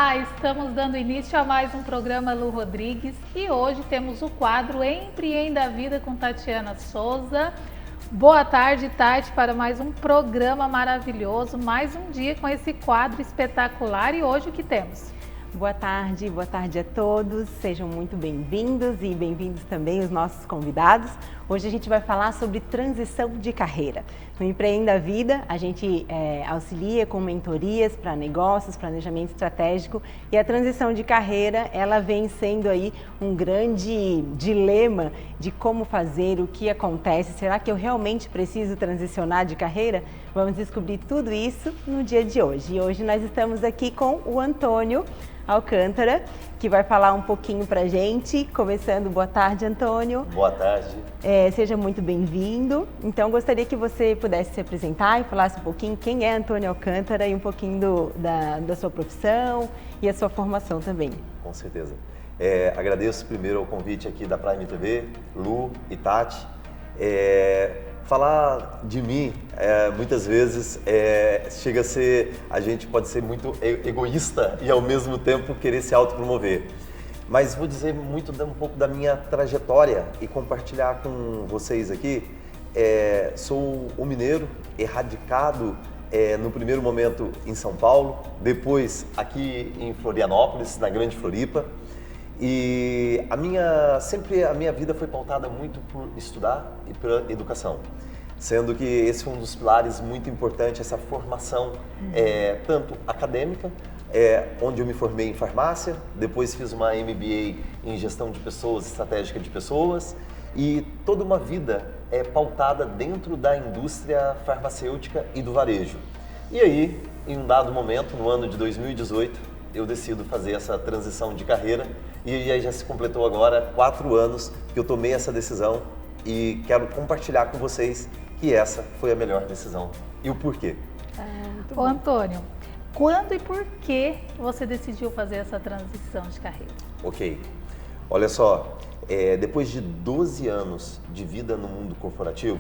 Olá, estamos dando início a mais um programa Lu Rodrigues e hoje temos o quadro Empreenda a Vida com Tatiana Souza. Boa tarde, Tati, para mais um programa maravilhoso, mais um dia com esse quadro espetacular e hoje o que temos? Boa tarde a todos, sejam muito bem-vindos e bem-vindos também os nossos convidados. Hoje a gente vai falar sobre transição de carreira. No Empreenda a Vida, a gente auxilia com mentorias para negócios, planejamento estratégico, e a transição de carreira, ela vem sendo aí um grande dilema de como fazer, o que acontece, será que eu realmente preciso transicionar de carreira? Vamos descobrir tudo isso no dia de hoje. E hoje nós estamos aqui com o Antônio Alcântara, que vai falar um pouquinho pra gente. Começando, boa tarde, Antônio. Boa tarde. Seja muito bem-vindo. Então, gostaria que você pudesse se apresentar e falasse um pouquinho quem é Antônio Alcântara e um pouquinho da sua profissão e a sua formação também. Com certeza. Agradeço primeiro o convite aqui da Prime TV, Lu e Tati. Falar de mim, muitas vezes, chega a ser, a gente pode ser muito egoísta e ao mesmo tempo querer se autopromover. Mas vou dizer um pouco da minha trajetória e compartilhar com vocês aqui. Sou um mineiro, radicado no primeiro momento em São Paulo, depois aqui em Florianópolis, na Grande Floripa. E a minha vida foi pautada muito por estudar e por educação, sendo que esse foi um dos pilares muito importantes, essa formação tanto acadêmica, onde eu me formei em farmácia, depois fiz uma MBA em gestão de pessoas, estratégica de pessoas, e toda uma vida pautada dentro da indústria farmacêutica e do varejo. E aí, em um dado momento, no ano de 2018, eu decido fazer essa transição de carreira e aí já se completou agora 4 anos que eu tomei essa decisão e quero compartilhar com vocês que essa foi a melhor decisão e o porquê. Ô Antônio, quando e por que você decidiu fazer essa transição de carreira? Ok, olha só, depois de 12 anos de vida no mundo corporativo,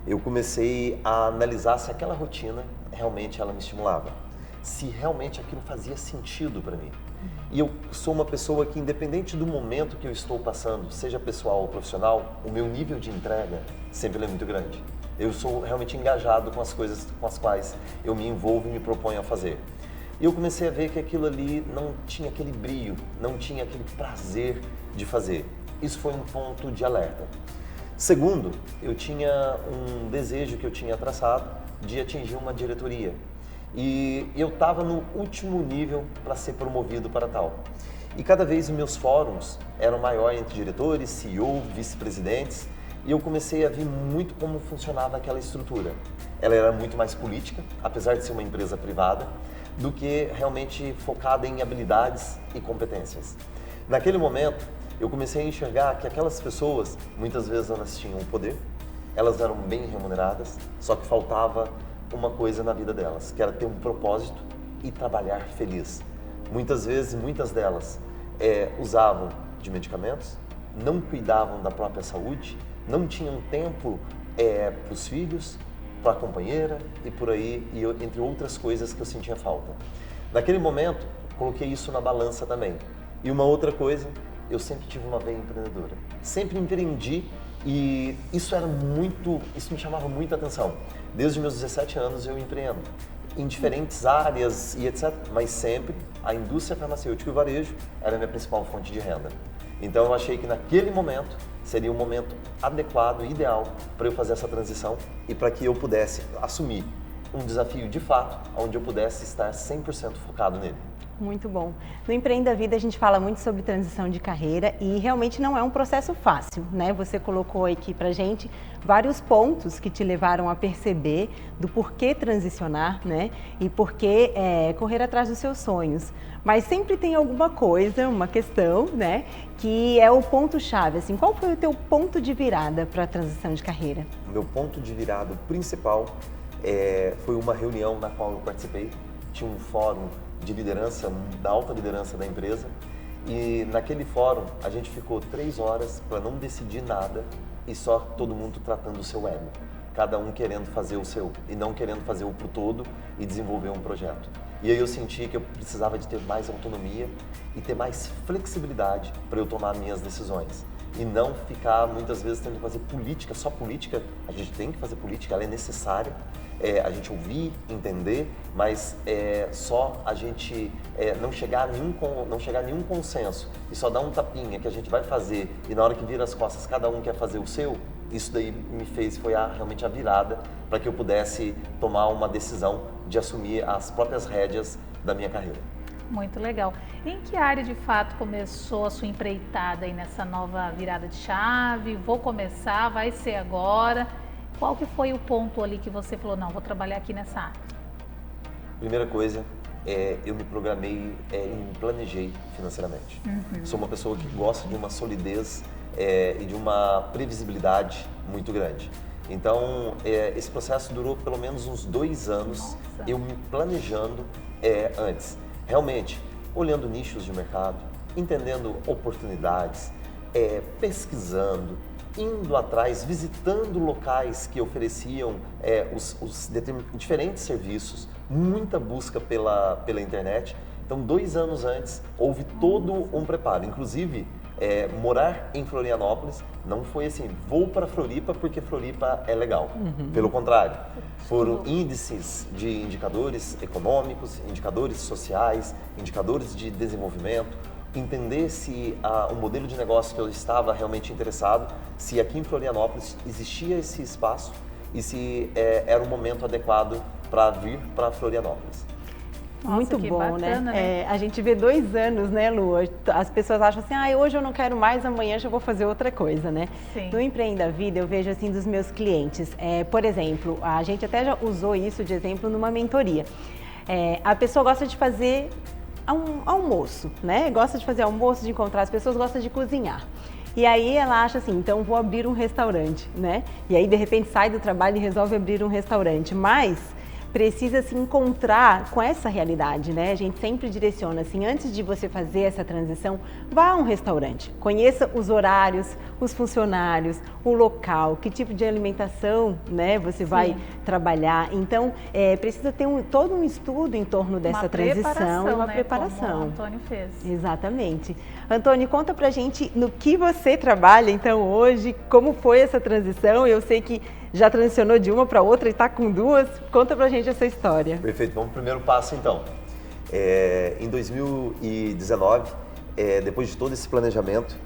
eu comecei a analisar se aquela rotina realmente ela me estimulava, se realmente aquilo fazia sentido para mim. E eu sou uma pessoa que, independente do momento que eu estou passando, seja pessoal ou profissional, o meu nível de entrega sempre é muito grande. Eu sou realmente engajado com as coisas com as quais eu me envolvo e me proponho a fazer. E eu comecei a ver que aquilo ali não tinha aquele brilho, não tinha aquele prazer de fazer. Isso foi um ponto de alerta. Segundo, eu tinha um desejo que eu tinha traçado de atingir uma diretoria. E eu estava no último nível para ser promovido para tal. E cada vez os meus fóruns eram maiores entre diretores, CEO, vice-presidentes, e eu comecei a ver muito como funcionava aquela estrutura. Ela era muito mais política, apesar de ser uma empresa privada, do que realmente focada em habilidades e competências. Naquele momento, eu comecei a enxergar que aquelas pessoas, muitas vezes elas tinham poder, elas eram bem remuneradas, só que faltava uma coisa na vida delas, que era ter um propósito e trabalhar feliz. Muitas vezes, muitas delas usavam de medicamentos, não cuidavam da própria saúde, não tinham tempo para os filhos, para a companheira e por aí, entre outras coisas que eu sentia falta. Naquele momento, coloquei isso na balança também. E uma outra coisa, eu sempre tive uma veia empreendedora. Sempre empreendi e isso me chamava muita atenção. Desde meus 17 anos eu empreendo, em diferentes áreas e etc. Mas sempre a indústria farmacêutica e o varejo era a minha principal fonte de renda. Então eu achei que naquele momento seria um momento adequado, ideal para eu fazer essa transição e para que eu pudesse assumir um desafio de fato, onde eu pudesse estar 100% focado nele. Muito bom. No Empreenda a Vida a gente fala muito sobre transição de carreira e realmente não é um processo fácil, né? Você colocou aqui pra gente vários pontos que te levaram a perceber do porquê transicionar, né? E porquê correr atrás dos seus sonhos. Mas sempre tem alguma coisa, uma questão, né? Que é o ponto-chave, assim. Qual foi o teu ponto de virada para a transição de carreira? O meu ponto de virada principal foi uma reunião na qual eu participei. Tinha um fórum de liderança, da alta liderança da empresa, e naquele fórum a gente ficou 3 horas para não decidir nada e só todo mundo tratando o seu ego, cada um querendo fazer o seu e não querendo fazer o pro todo e desenvolver um projeto. E aí eu senti que eu precisava de ter mais autonomia e ter mais flexibilidade para eu tomar minhas decisões. E não ficar muitas vezes tendo que fazer política, só política. A gente tem que fazer política, ela é necessária. A gente ouvir, entender, mas só a gente não chegar a nenhum consenso e só dar um tapinha que a gente vai fazer e na hora que vira as costas cada um quer fazer o seu, isso daí me fez, foi realmente a virada para que eu pudesse tomar uma decisão de assumir as próprias rédeas da minha carreira. Muito legal. Em que área de fato começou a sua empreitada aí nessa nova virada de chave? Vou começar, vai ser agora. Qual que foi o ponto ali que você falou, não, vou trabalhar aqui nessa área? Primeira coisa, eu me programei e me planejei financeiramente. Sou uma pessoa que gosta de uma solidez e de uma previsibilidade muito grande. Então, esse processo durou pelo menos uns 2 anos, Nossa. eu me planejando antes. Realmente, olhando nichos de mercado, entendendo oportunidades, pesquisando, indo atrás, visitando locais que ofereciam os diferentes serviços, muita busca pela internet. Então, 2 anos antes, houve todo um preparo. Inclusive, morar em Florianópolis não foi assim, vou para Floripa porque Floripa é legal. Pelo contrário, foram índices de indicadores econômicos, indicadores sociais, indicadores de desenvolvimento, entender se o modelo de negócio que eu estava realmente interessado, se aqui em Florianópolis existia esse espaço e se era o momento adequado para vir para Florianópolis. Nossa, muito que bom, bacana, né? A gente vê 2 anos, né, Lu? As pessoas acham assim, hoje eu não quero mais, amanhã já vou fazer outra coisa, né? Sim. No Empreenda a Vida, eu vejo assim dos meus clientes, por exemplo, a gente até já usou isso de exemplo numa mentoria. A pessoa gosta de fazer almoço, né? Gosta de fazer almoço, de encontrar as pessoas, gosta de cozinhar. E aí ela acha assim, então vou abrir um restaurante, né? E aí de repente sai do trabalho e resolve abrir um restaurante, mas precisa se encontrar com essa realidade, né? A gente sempre direciona assim, antes de você fazer essa transição, vá a um restaurante, conheça os horários, os funcionários, o local, que tipo de alimentação, né, você vai trabalhar. Então, precisa ter todo um estudo em torno dessa transição e uma preparação. Como o Antônio fez. Exatamente. Antônio, conta pra gente no que você trabalha então hoje, como foi essa transição? Eu sei que já transicionou de uma para outra e está com 2. Conta pra gente essa história. Perfeito, vamos pro primeiro passo então. Em 2019, depois de todo esse planejamento,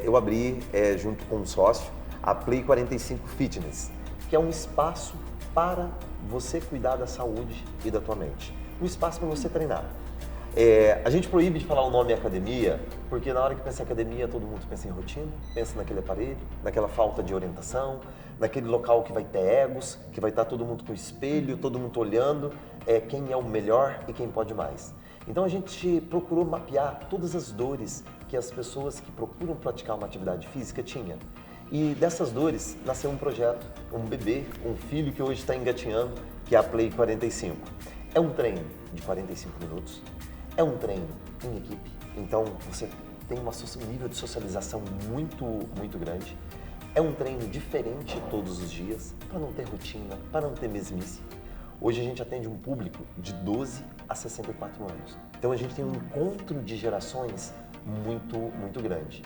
eu abri, junto com um sócio, a Play 45 Fitness, que é um espaço para você cuidar da saúde e da tua mente. Um espaço para você treinar. A gente proíbe de falar o nome academia, porque na hora que pensa em academia, todo mundo pensa em rotina, pensa naquele aparelho, naquela falta de orientação, naquele local que vai ter egos, que vai estar todo mundo com espelho, todo mundo olhando quem é o melhor e quem pode mais. Então a gente procurou mapear todas as dores que as pessoas que procuram praticar uma atividade física tinham. E dessas dores nasceu um projeto, um bebê, um filho que hoje está engatinhando, que é a Play 45. É um treino de 45 minutos. É um treino em equipe, então você tem um nível de socialização muito, muito grande. É um treino diferente todos os dias, para não ter rotina, para não ter mesmice. Hoje a gente atende um público de 12 a 64 anos. Então a gente tem um encontro de gerações muito, muito grande.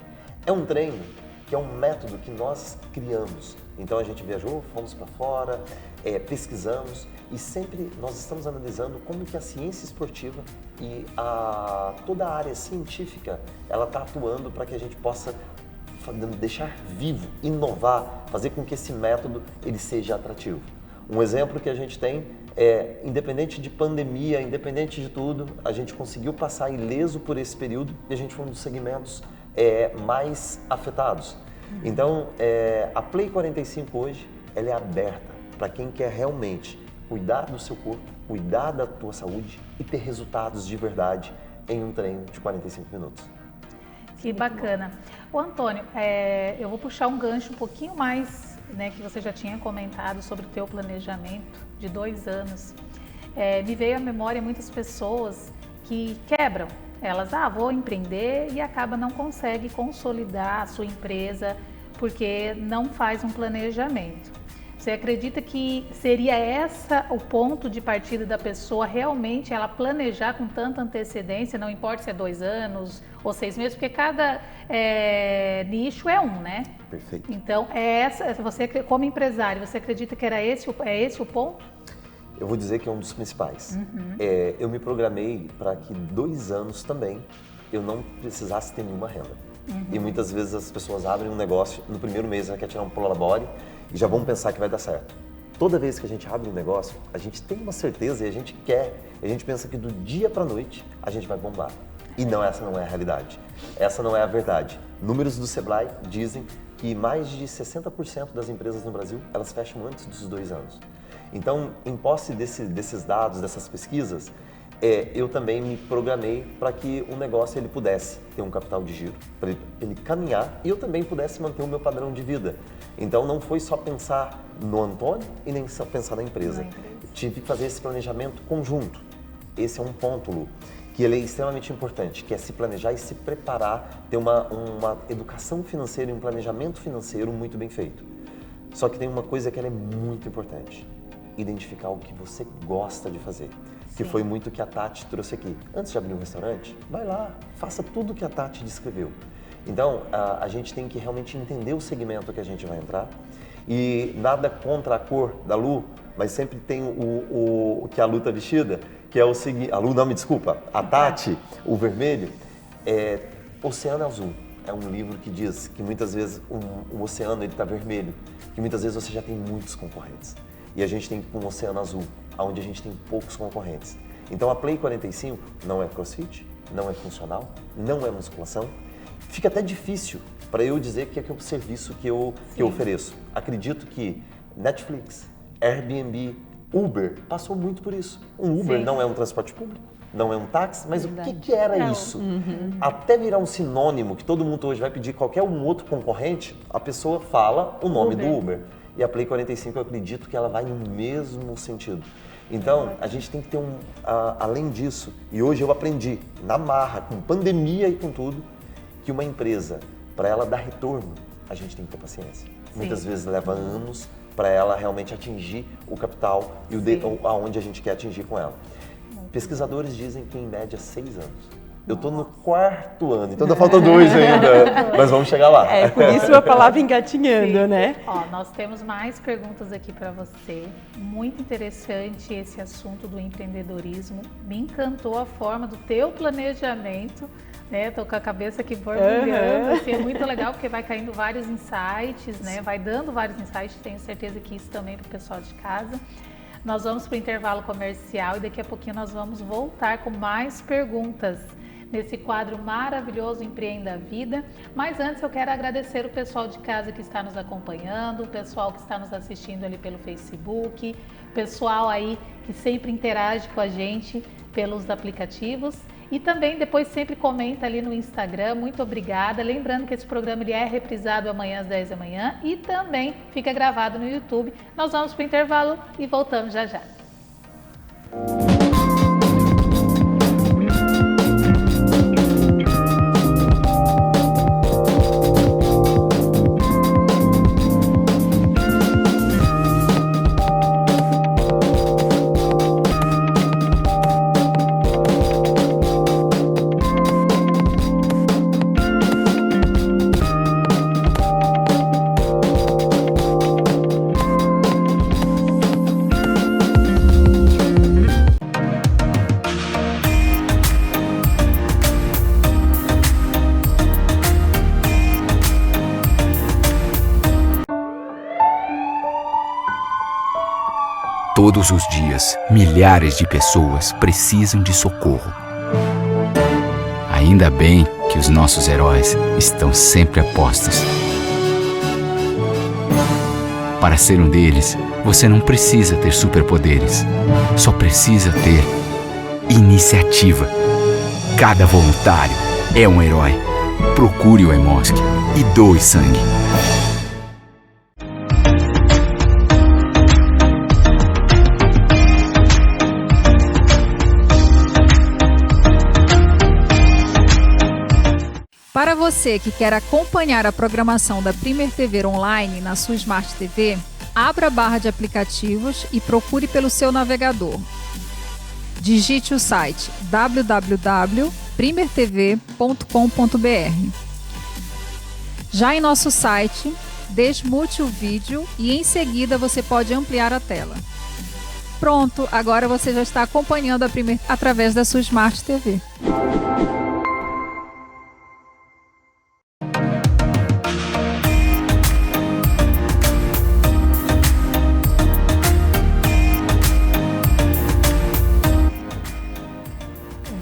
É um treino que é um método que nós criamos. Então a gente viajou, fomos para fora, pesquisamos e sempre nós estamos analisando como que a ciência esportiva e toda a área científica ela está atuando para que a gente possa deixar vivo, inovar, fazer com que esse método ele seja atrativo. Um exemplo que a gente tem independente de pandemia, independente de tudo, a gente conseguiu passar ileso por esse período e a gente foi um dos segmentos mais afetados. Então, a Play 45 hoje, ela é aberta para quem quer realmente cuidar do seu corpo, cuidar da tua saúde e ter resultados de verdade em um treino de 45 minutos. Que bacana. Ô Antônio, eu vou puxar um gancho um pouquinho mais, né, que você já tinha comentado sobre o teu planejamento de 2 anos. Me veio à memória muitas pessoas que quebram. Elas, vou empreender e acaba não consegue consolidar a sua empresa porque não faz um planejamento. Você acredita que seria essa o ponto de partida da pessoa realmente ela planejar com tanta antecedência, não importa se é 2 anos ou 6 meses, porque cada nicho é um, né? Perfeito. Então, você como empresário, você acredita que é esse o ponto? Eu vou dizer que é um dos principais. Eu me programei para que 2 anos também eu não precisasse ter nenhuma renda. E muitas vezes as pessoas abrem um negócio, no primeiro mês ela quer tirar um prolabore e já vão pensar que vai dar certo. Toda vez que a gente abre um negócio, a gente tem uma certeza e a gente pensa que do dia para a noite a gente vai bombar. E não, essa não é a realidade. Essa não é a verdade. Números do Sebrae dizem que mais de 60% das empresas no Brasil, elas fecham antes dos 2 anos. Então, em posse desses dados, dessas pesquisas, eu também me programei para que o negócio ele pudesse ter um capital de giro, para ele caminhar e eu também pudesse manter o meu padrão de vida. Então não foi só pensar no Antônio e nem só pensar na empresa. Eu tive que fazer esse planejamento conjunto. Esse é um ponto, Lu, que ele é extremamente importante, que é se planejar e se preparar, ter uma educação financeira e um planejamento financeiro muito bem feito. Só que tem uma coisa que ela é muito importante, identificar o que você gosta de fazer. Que foi muito o que a Tati trouxe aqui. Antes de abrir um restaurante, vai lá, faça tudo o que a Tati descreveu. Então, a gente tem que realmente entender o segmento que a gente vai entrar e nada contra a cor da Lu, mas sempre tem o que a Lu está vestida, que é o seguinte, a Lu não, me desculpa, a Tati, o vermelho, Oceano Azul. É um livro que diz que muitas vezes o oceano está vermelho, que muitas vezes você já tem muitos concorrentes. E a gente tem um oceano azul, onde a gente tem poucos concorrentes. Então a Play 45 não é crossfit, não é funcional, não é musculação. Fica até difícil para eu dizer que é o serviço que eu ofereço. Acredito que Netflix, Airbnb, Uber passou muito por isso. Um Uber não é um transporte público, não é um táxi, mas verdade. O que era isso? Até virar um sinônimo que todo mundo hoje vai pedir qualquer um outro concorrente, a pessoa fala o nome do Uber. E a Play 45 eu acredito que ela vai no mesmo sentido. Então, a gente tem que ter além disso, e hoje eu aprendi, na marra, com pandemia e com tudo, que uma empresa, para ela dar retorno, a gente tem que ter paciência. Sim. Muitas vezes leva anos para ela realmente atingir o capital e aonde a gente quer atingir com ela. Pesquisadores dizem que em média 6 anos. Eu estou no 4º ano, então ainda faltam 2 ainda, mas vamos chegar lá. Por isso a palavra engatinhando, né? Ó, nós temos mais perguntas aqui para você. Muito interessante esse assunto do empreendedorismo. Me encantou a forma do teu planejamento, né? Tô com a cabeça aqui borbulhando, assim, é muito legal porque vai caindo vários insights, né? Vai dando vários insights, tenho certeza que isso também para o pessoal de casa. Nós vamos para o intervalo comercial e daqui a pouquinho nós vamos voltar com mais perguntas nesse quadro maravilhoso Empreenda a Vida. Mas antes eu quero agradecer o pessoal de casa que está nos acompanhando, o pessoal que está nos assistindo ali pelo Facebook, o pessoal aí que sempre interage com a gente pelos aplicativos e também depois sempre comenta ali no Instagram. Muito obrigada. Lembrando que esse programa ele é reprisado amanhã às 10 da manhã e também fica gravado no YouTube. Nós vamos para o intervalo e voltamos já já. Todos os dias, milhares de pessoas precisam de socorro. Ainda bem que os nossos heróis estão sempre a postos. Para ser um deles, você não precisa ter superpoderes. Só precisa ter iniciativa. Cada voluntário é um herói. Procure o Hemosk e doe sangue. Para você que quer acompanhar a programação da Premier TV Online na sua Smart TV, abra a barra de aplicativos e procure pelo seu navegador. Digite o site www.primertv.com.br. Já em nosso site, desmute o vídeo e em seguida você pode ampliar a tela. Pronto, agora você já está acompanhando a Primer através da sua Smart TV.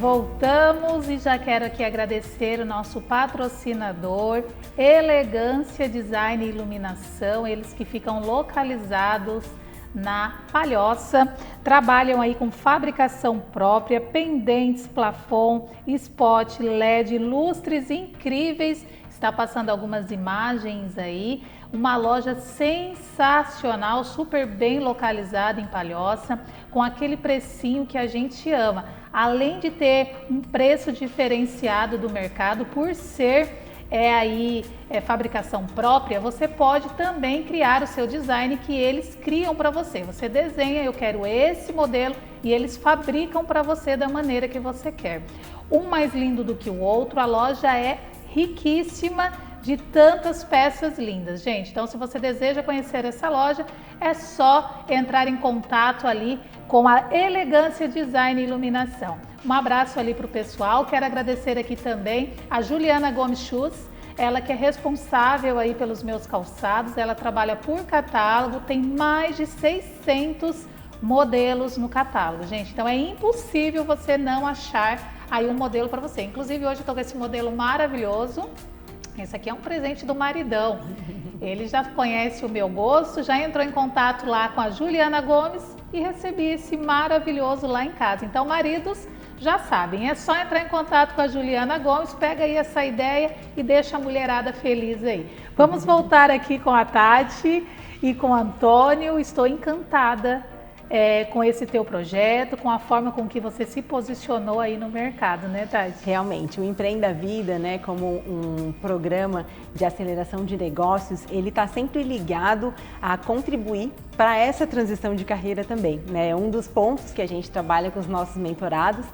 Voltamos e já quero aqui agradecer o nosso patrocinador, Elegância Design e Iluminação, eles que ficam localizados na Palhoça, trabalham aí com fabricação própria, pendentes, plafon, spot, LED, lustres incríveis. Está passando algumas imagens aí, uma loja sensacional, super bem localizada em Palhoça, com aquele precinho que a gente ama. Além de ter um preço diferenciado do mercado, por ser fabricação própria, você pode também criar o seu design que eles criam para você. Você desenha, eu quero esse modelo, e eles fabricam para você da maneira que você quer. Um mais lindo do que o outro, a loja é riquíssima de tantas peças lindas, gente. Então, se você deseja conhecer essa loja, é só entrar em contato ali com a Elegância Design e Iluminação. Um abraço ali para o pessoal. Quero agradecer aqui também a Juliana Gomes Shoes, ela que é responsável aí pelos meus calçados. Ela trabalha por catálogo, tem mais de 600 modelos no catálogo, gente. Então é impossível você não achar aí um modelo para você. Inclusive hoje eu tô com esse modelo maravilhoso. Esse aqui é um presente do maridão. Ele já conhece o meu gosto, já entrou em contato lá com a Juliana Gomes e recebi esse maravilhoso lá em casa. Então, maridos, já sabem, é só entrar em contato com a Juliana Gomes, pega aí essa ideia e deixa a mulherada feliz aí. Vamos voltar aqui com a Tati e com o Antônio. Estou encantada com esse teu projeto, com a forma com que você se posicionou aí no mercado, né, Tati? Realmente, o Empreenda a Vida, né, como um programa de aceleração de negócios, ele está sempre ligado a contribuir para essa transição de carreira também, né? É um dos pontos que a gente trabalha com os nossos mentorados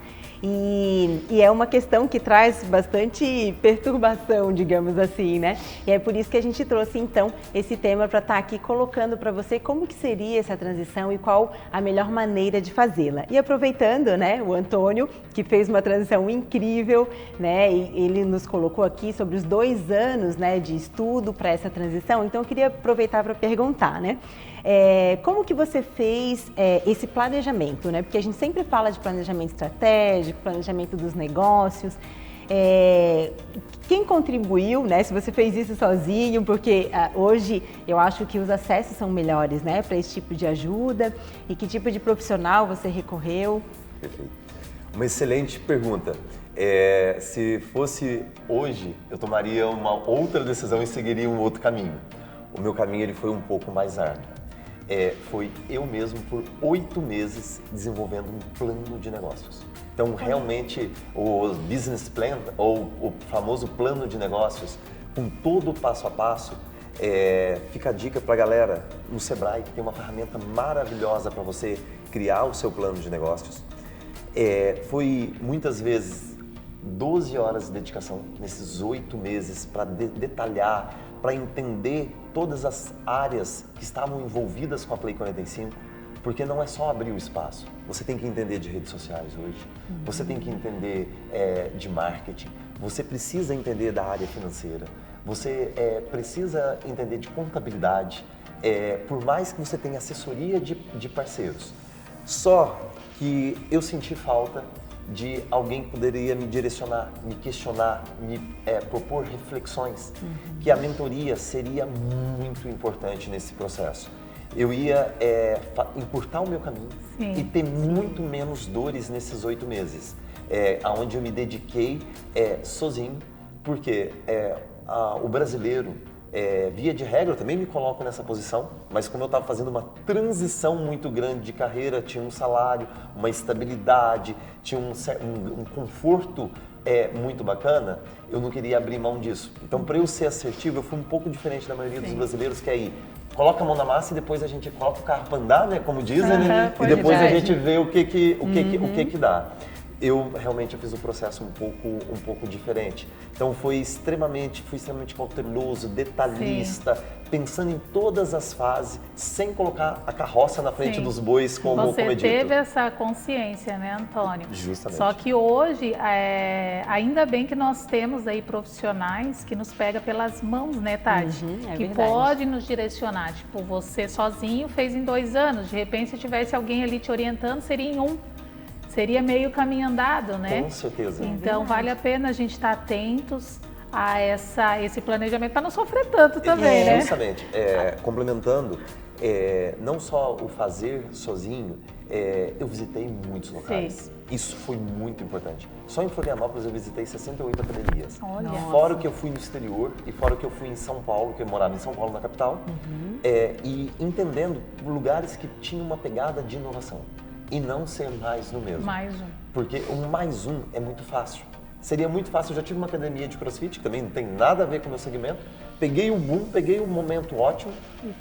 e é uma questão que traz bastante perturbação, digamos assim, né? E é por isso que a gente trouxe, então, esse tema para estar aqui colocando para você como que seria essa transição e qual a melhor maneira de fazê-la. E aproveitando, né, o Antônio, que fez uma transição incrível, né, e ele nos colocou aqui sobre os 2 anos, né, de estudo para essa transição, então eu queria aproveitar para perguntar, né, como que você fez esse planejamento, né, porque a gente sempre fala de planejamento estratégico, planejamento dos negócios, quem contribuiu, né? Se você fez isso sozinho, porque hoje eu acho que os acessos são melhores, né? Para esse tipo de ajuda, e que tipo de profissional você recorreu? Perfeito. Uma excelente pergunta. Se fosse hoje, eu tomaria uma outra decisão e seguiria um outro caminho. O meu caminho ele foi um pouco mais árduo. Foi eu mesmo por 8 meses desenvolvendo um plano de negócios. Então, realmente, o business plan, ou o famoso plano de negócios, com todo o passo a passo, fica a dica para a galera no Sebrae, que tem uma ferramenta maravilhosa para você criar o seu plano de negócios. Foi, muitas vezes, 12 horas de dedicação nesses 8 meses para detalhar, para entender todas as áreas que estavam envolvidas com a Play 45, porque não é só abrir o espaço. Você tem que entender de redes sociais hoje, você tem que entender de marketing, você precisa entender da área financeira, você precisa entender de contabilidade, por mais que você tenha assessoria de parceiros. Só que eu senti falta de alguém que poderia me direcionar, me questionar, me propor reflexões, que a mentoria seria muito importante nesse processo. Eu ia encurtar o meu caminho e ter muito menos dores nesses 8 meses, onde eu me dediquei sozinho, porque o brasileiro, via de regra, eu também me coloco nessa posição, mas como eu estava fazendo uma transição muito grande de carreira, tinha um salário, uma estabilidade, tinha um conforto muito bacana, eu não queria abrir mão disso. Então, para eu ser assertivo, eu fui um pouco diferente da maioria dos brasileiros, que é ir coloca a mão na massa e depois a gente coloca o carro para andar, né, como dizem, né? E depois a gente vê o que dá. Eu realmente fiz o processo um pouco diferente. Então fui extremamente cauteloso, detalhista, pensando em todas as fases, sem colocar a carroça na frente dos bois, como é dito. Você teve essa consciência, né, Antônio? Justamente. Só que hoje, ainda bem que nós temos aí profissionais que nos pegam pelas mãos, né, Tati? Que pode nos direcionar. Tipo, você sozinho fez em 2 anos, de repente se tivesse alguém ali te orientando, seria em 1. Seria meio caminho andado, né? Com certeza. Então vale a pena a gente estar atentos a esse planejamento para não sofrer tanto também, né? Justamente. Complementando, não só o fazer sozinho, eu visitei muitos locais. Sim. Isso foi muito importante. Só em Florianópolis eu visitei 68 academias. Olha. Fora o que eu fui no exterior e fora o que eu fui em São Paulo, que eu morava em São Paulo, na capital, e entendendo lugares que tinham uma pegada de inovação. E não ser mais no mesmo. Mais um. Porque o mais um é muito fácil. Seria muito fácil, eu já tive uma academia de CrossFit, que também não tem nada a ver com o meu segmento. Peguei o boom, peguei o momento ótimo,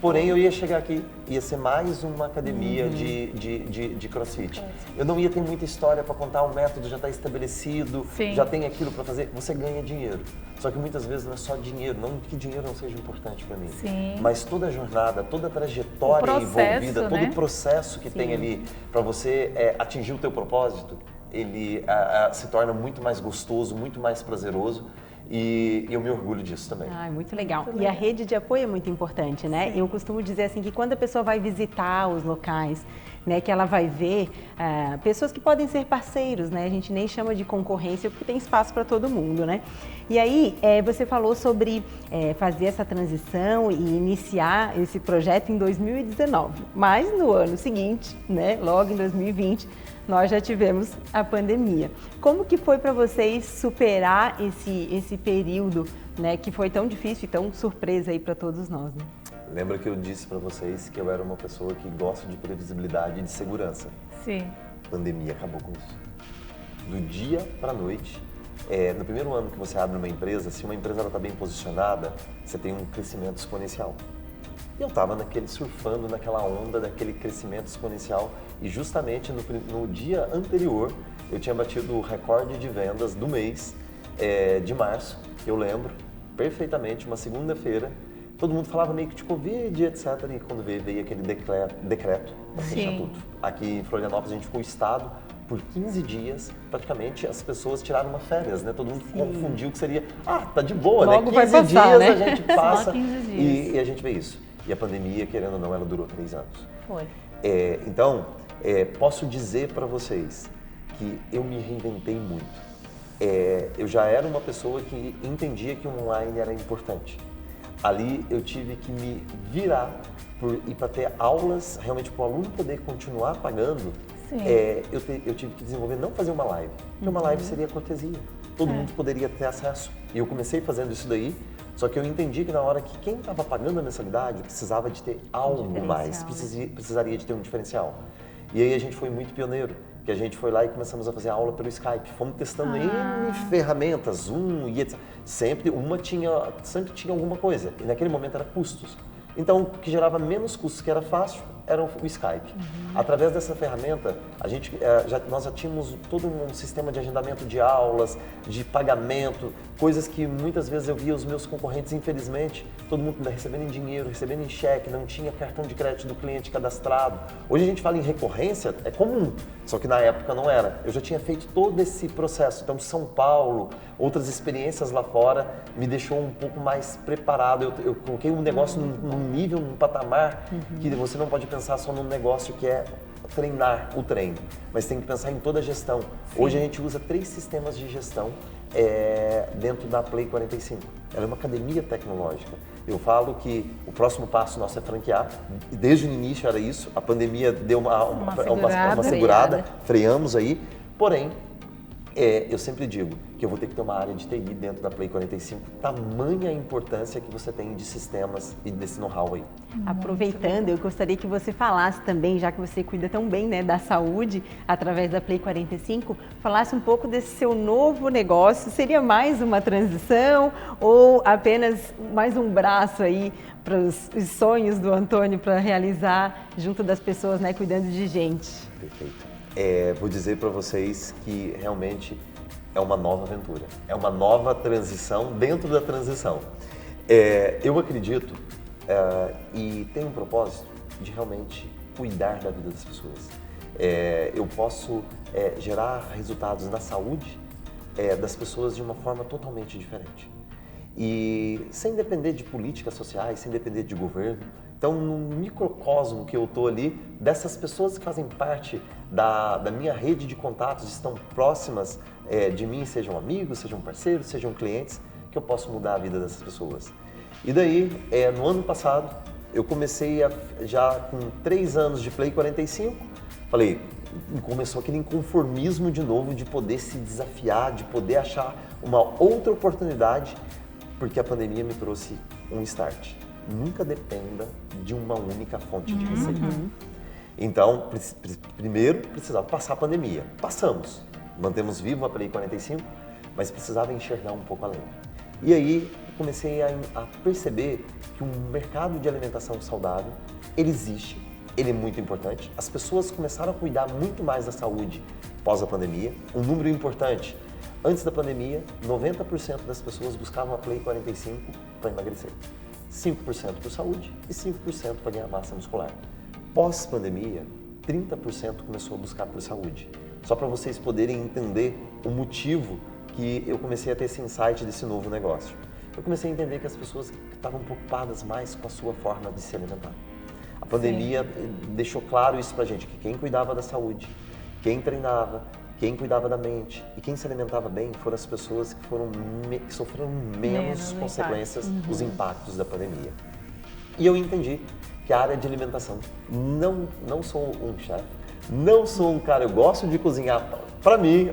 porém eu ia chegar aqui, ia ser mais uma academia de CrossFit. Eu não ia ter muita história para contar, o método já está estabelecido, já tem aquilo para fazer, você ganha dinheiro. Só que muitas vezes não é só dinheiro, não que dinheiro não seja importante para mim, mas toda a jornada, toda a trajetória envolvida, todo o processo que tem ali para você atingir o teu propósito, ele se torna muito mais gostoso, muito mais prazeroso. E eu me orgulho disso também. Muito legal. E a rede de apoio é muito importante, né? Eu costumo dizer assim que quando a pessoa vai visitar os locais, né, que ela vai ver pessoas que podem ser parceiros, né? A gente nem chama de concorrência porque tem espaço para todo mundo, né? E aí você falou sobre fazer essa transição e iniciar esse projeto em 2019, mas no ano seguinte, né, logo em 2020, nós já tivemos a pandemia. Como que foi para vocês superar esse período, né, que foi tão difícil e tão surpresa aí para todos nós, né? Lembra que eu disse para vocês que eu era uma pessoa que gosta de previsibilidade e de segurança. Sim. A pandemia acabou com isso. Do dia para a noite, no primeiro ano que você abre uma empresa, se uma empresa está bem posicionada, você tem um crescimento exponencial. Eu estava surfando naquela onda daquele crescimento exponencial e justamente no dia anterior eu tinha batido o recorde de vendas do mês de março, eu lembro perfeitamente, uma segunda-feira, todo mundo falava meio que de Covid, etc. E quando veio aquele decreto para fechar tudo. Aqui em Florianópolis a gente ficou estado por 15 dias, praticamente as pessoas tiraram uma férias, né? Todo mundo confundiu que seria, tá de boa, logo né? 15 vai passar, dias né? a gente passa. Só 15 dias. E a gente vê isso. E a pandemia, querendo ou não, ela durou 3 anos. Foi. Então, posso dizer para vocês que eu me reinventei muito. Eu já era uma pessoa que entendia que o online era importante. Ali eu tive que me virar e para ter aulas, realmente para o aluno poder continuar pagando, eu tive que desenvolver, não fazer uma live, porque uma live seria cortesia. Todo mundo poderia ter acesso. E eu comecei fazendo isso daí, só que eu entendi que na hora que quem estava pagando a mensalidade precisava de ter algo mais, precisaria de ter um diferencial. E aí a gente foi muito pioneiro, que a gente foi lá e começamos a fazer aula pelo Skype. Fomos testando N ferramentas, Zoom e etc. Sempre tinha alguma coisa, e naquele momento era custos. Então, o que gerava menos custos, que era fácil, era o Skype. Através dessa ferramenta, nós já tínhamos todo um sistema de agendamento de aulas, de pagamento, coisas que muitas vezes eu via os meus concorrentes, infelizmente, todo mundo recebendo em dinheiro, recebendo em cheque, não tinha cartão de crédito do cliente cadastrado. Hoje a gente fala em recorrência, é comum, só que na época não era. Eu já tinha feito todo esse processo, então São Paulo, outras experiências lá fora, me deixou um pouco mais preparado. Eu coloquei um negócio num nível, num patamar, que você não pode pensar só num negócio que é treinar o treino, mas tem que pensar em toda a gestão. Hoje a gente usa 3 sistemas de gestão dentro da Play 45. Ela é uma academia tecnológica. Eu falo que o próximo passo nosso é franquear. Desde o início era isso. A pandemia deu uma segurada, freamos aí. Porém, Eu sempre digo que eu vou ter que ter uma área de TI dentro da Play 45, tamanha a importância que você tem de sistemas e desse know-how aí. Aproveitando, eu gostaria que você falasse também, já que você cuida tão bem, né, da saúde através da Play 45, falasse um pouco desse seu novo negócio. Seria mais uma transição ou apenas mais um braço aí para os sonhos do Antônio para realizar junto das pessoas, né, cuidando de gente? Perfeito. Vou dizer para vocês que realmente é uma nova aventura, é uma nova transição dentro da transição. Eu acredito e tenho um propósito de realmente cuidar da vida das pessoas. Eu posso gerar resultados na saúde das pessoas de uma forma totalmente diferente. E sem depender de políticas sociais, sem depender de governo. Então, no microcosmo que eu estou ali, dessas pessoas que fazem parte da minha rede de contatos, estão próximas de mim, sejam amigos, sejam parceiros, sejam clientes, que eu posso mudar a vida dessas pessoas. E daí, no ano passado, eu comecei já com 3 anos de Play 45, falei, começou aquele inconformismo de novo, de poder se desafiar, de poder achar uma outra oportunidade, porque a pandemia me trouxe um start. Nunca dependa de uma única fonte de receita. Então, primeiro precisava passar a pandemia. Passamos, mantemos vivo a Play 45, mas precisava enxergar um pouco além. E aí comecei a perceber que um mercado de alimentação saudável, ele existe, ele é muito importante. As pessoas começaram a cuidar muito mais da saúde pós a pandemia. Um número importante, antes da pandemia, 90% das pessoas buscavam a Play 45 para emagrecer. 5% por saúde e 5% para ganhar massa muscular. Pós-pandemia, 30% começou a buscar por saúde. Só para vocês poderem entender o motivo que eu comecei a ter esse insight desse novo negócio. Eu comecei a entender que as pessoas estavam preocupadas mais com a sua forma de se alimentar. A pandemia deixou claro isso pra gente, que quem cuidava da saúde, quem treinava, quem cuidava da mente e quem se alimentava bem foram as pessoas que sofreram menos consequências, os impactos da pandemia. E eu entendi que a área de alimentação, não sou um chefe, não sou um cara, eu gosto de cozinhar para mim,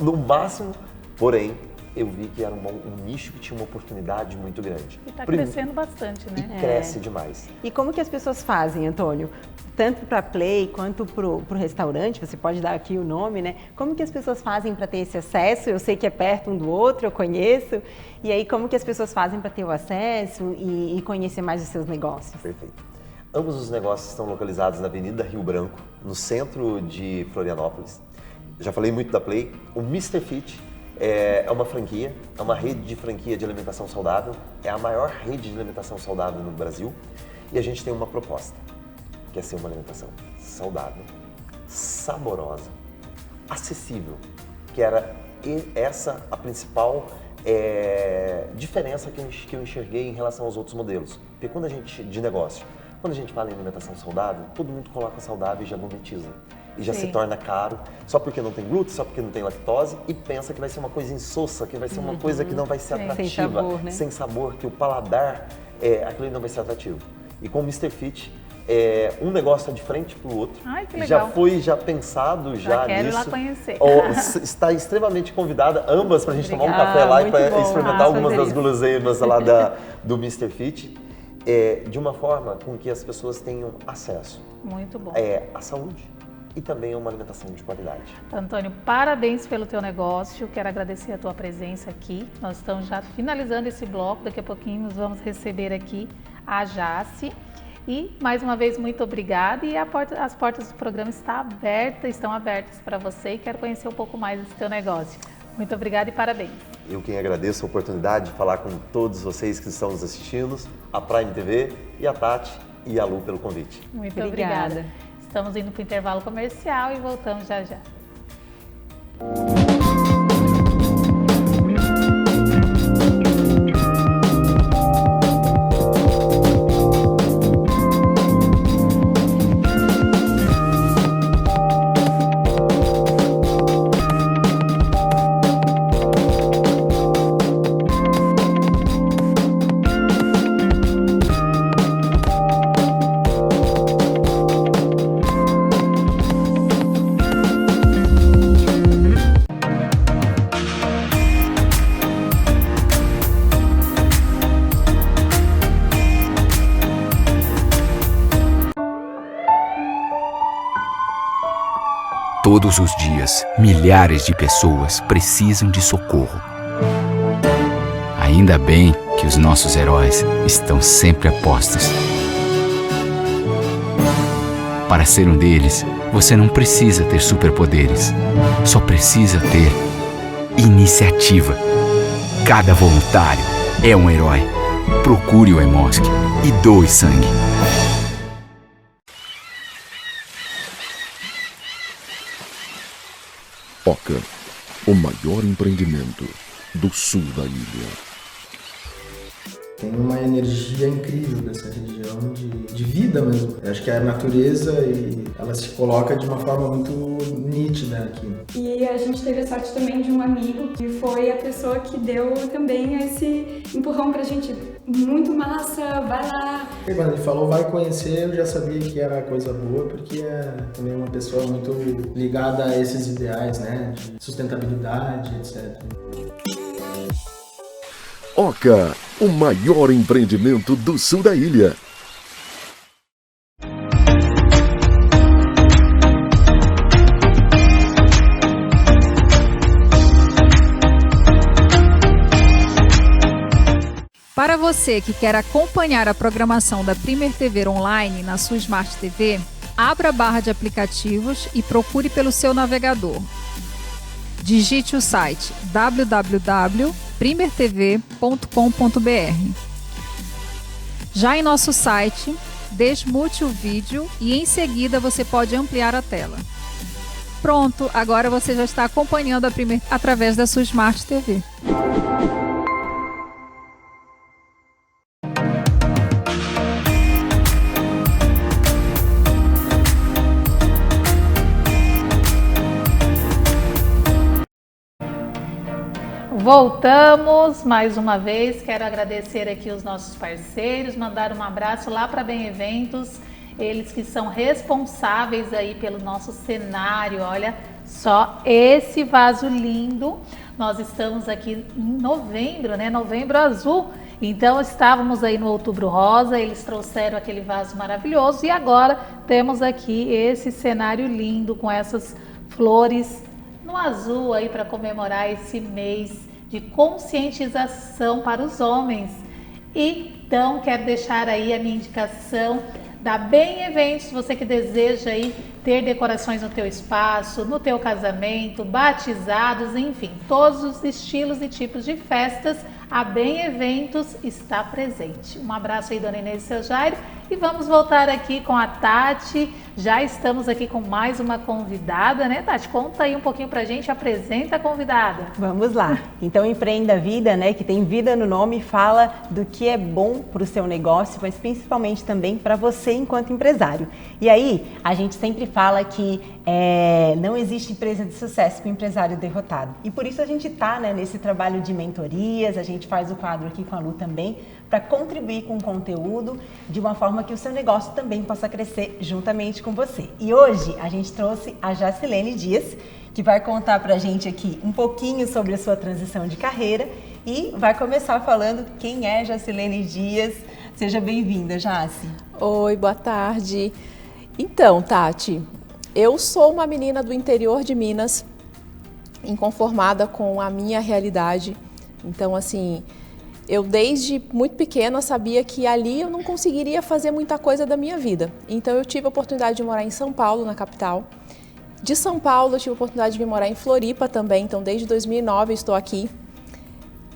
no máximo, porém, eu vi que era um nicho que tinha uma oportunidade muito grande. E está crescendo bastante, né? E cresce demais. E como que as pessoas fazem, Antônio? Tanto para Play quanto para o restaurante, você pode dar aqui o nome, né? Como que as pessoas fazem para ter esse acesso? Eu sei que é perto um do outro, eu conheço. E aí, como que as pessoas fazem para ter o acesso e conhecer mais os seus negócios? Perfeito. Ambos os negócios estão localizados na Avenida Rio Branco, no centro de Florianópolis. Já falei muito da Play. O Mr. Fit é uma franquia, é uma rede de franquia de alimentação saudável. É a maior rede de alimentação saudável no Brasil. E a gente tem uma proposta, que é ser uma alimentação saudável, saborosa, acessível, que era essa a principal diferença que eu enxerguei em relação aos outros modelos. Porque quando a gente fala em alimentação saudável, todo mundo coloca saudável e já monetiza. E já se torna caro, só porque não tem glúten, só porque não tem lactose, e pensa que vai ser uma coisa insossa, que vai ser uma coisa que não vai ser atrativa, sem sabor, né? Sem sabor, que o paladar, aquilo não vai ser atrativo. E com o Mr. Fit, um negócio está de frente para o outro. Ai, que legal. Já pensado nisso. Quero ir lá conhecer. Está extremamente convidada, ambas, para a gente tomar um café lá e para experimentar algumas das guloseimas lá do Mr. Fit, de uma forma com que as pessoas tenham acesso. Muito bom. À saúde e também a uma alimentação de qualidade. Antônio, parabéns pelo teu negócio. Quero agradecer a tua presença aqui. Nós estamos já finalizando esse bloco. Daqui a pouquinho nós vamos receber aqui a Jace. E, mais uma vez, muito obrigada. E as portas do programa estão abertas para você e quero conhecer um pouco mais desse teu negócio. Muito obrigada e parabéns. Eu quem agradeço a oportunidade de falar com todos vocês que estão nos assistindo, a Prime TV e a Tati e a Lu pelo convite. Muito obrigada. Estamos indo para o intervalo comercial e voltamos já já. Todos os dias, milhares de pessoas precisam de socorro. Ainda bem que os nossos heróis estão sempre a postos. Para ser um deles, você não precisa ter superpoderes. Só precisa ter iniciativa. Cada voluntário é um herói. Procure o Hemosk e doe sangue. Oca, o maior empreendimento do sul da ilha. Tem uma energia incrível dessa região de vida mesmo. Eu acho que a natureza ela se coloca de uma forma muito nítida aqui. E a gente teve a sorte também de um amigo que foi a pessoa que deu também esse empurrão pra gente. Muito massa, vai lá. E quando ele falou vai conhecer, eu já sabia que era coisa boa, porque é também uma pessoa muito ligada a esses ideais, né? De sustentabilidade, etc. Oca, o maior empreendimento do sul da ilha. Para você que quer acompanhar a programação da Premier TV Online na sua Smart TV, abra a barra de aplicativos e procure pelo seu navegador. Digite o site www.primertv.com.br. Já em nosso site, desmute o vídeo e em seguida você pode ampliar a tela. Pronto, agora você já está acompanhando a Premier através da sua Smart TV. Voltamos mais uma vez, quero agradecer aqui os nossos parceiros, mandar um abraço lá para Bem Eventos, eles que são responsáveis aí pelo nosso cenário, olha só esse vaso lindo, nós estamos aqui em novembro, né, novembro azul, então estávamos aí no outubro rosa, eles trouxeram aquele vaso maravilhoso e agora temos aqui esse cenário lindo com essas flores no azul aí para comemorar esse mês de conscientização para os homens. Então, quero deixar aí a minha indicação da Bem Eventos, você que deseja aí ter decorações no teu espaço, no teu casamento, batizados, enfim, todos os estilos e tipos de festas, a Bem Eventos está presente. Um abraço aí, dona Inês e seu Jairo, e vamos voltar aqui com a Tati. Já estamos aqui com mais uma convidada, né, Tati? Conta aí um pouquinho pra gente, apresenta a convidada. Vamos lá. Então, Empreenda Vida, né, que tem vida no nome, fala do que é bom para o seu negócio, mas principalmente também para você enquanto empresário. E aí, a gente sempre fala que não existe empresa de sucesso com empresário derrotado. E por isso a gente está, né, nesse trabalho de mentorias, a gente faz o quadro aqui com a Lu também, para contribuir com o conteúdo de uma forma que o seu negócio também possa crescer juntamente com você. E hoje a gente trouxe a Jacilene Dias, que vai contar para a gente aqui um pouquinho sobre a sua transição de carreira e vai começar falando quem é Jacilene Dias. Seja bem-vinda, Jaci. Oi, boa tarde. Então, Tati, eu sou uma menina do interior de Minas, inconformada com a minha realidade. Então, assim, eu desde muito pequena sabia que ali eu não conseguiria fazer muita coisa da minha vida. Então, eu tive a oportunidade de morar em São Paulo, na capital. De São Paulo, eu tive a oportunidade de vir morar em Floripa também. Então, desde 2009 eu estou aqui.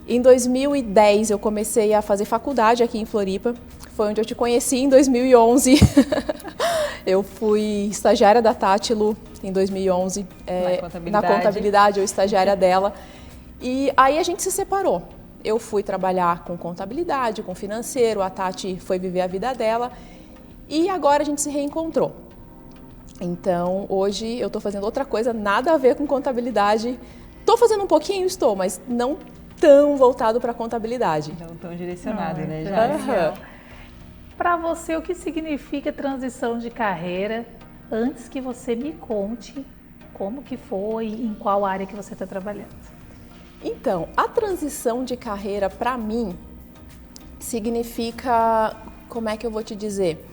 Em 2010 eu comecei a fazer faculdade aqui em Floripa, foi onde eu te conheci em 2011. Eu fui estagiária da Tátilo em 2011, na contabilidade, eu estagiária dela. E aí a gente se separou. Eu fui trabalhar com contabilidade, com financeiro, a Tati foi viver a vida dela e agora a gente se reencontrou. Então hoje eu estou fazendo outra coisa, nada a ver com contabilidade. Estou fazendo um pouquinho, mas não tão voltado para a contabilidade. Não tão direcionado, né, já? Para você, o que significa transição de carreira? Antes que você me conte como que foi, em qual área que você está trabalhando. Então, a transição de carreira para mim significa, como é que eu vou te dizer?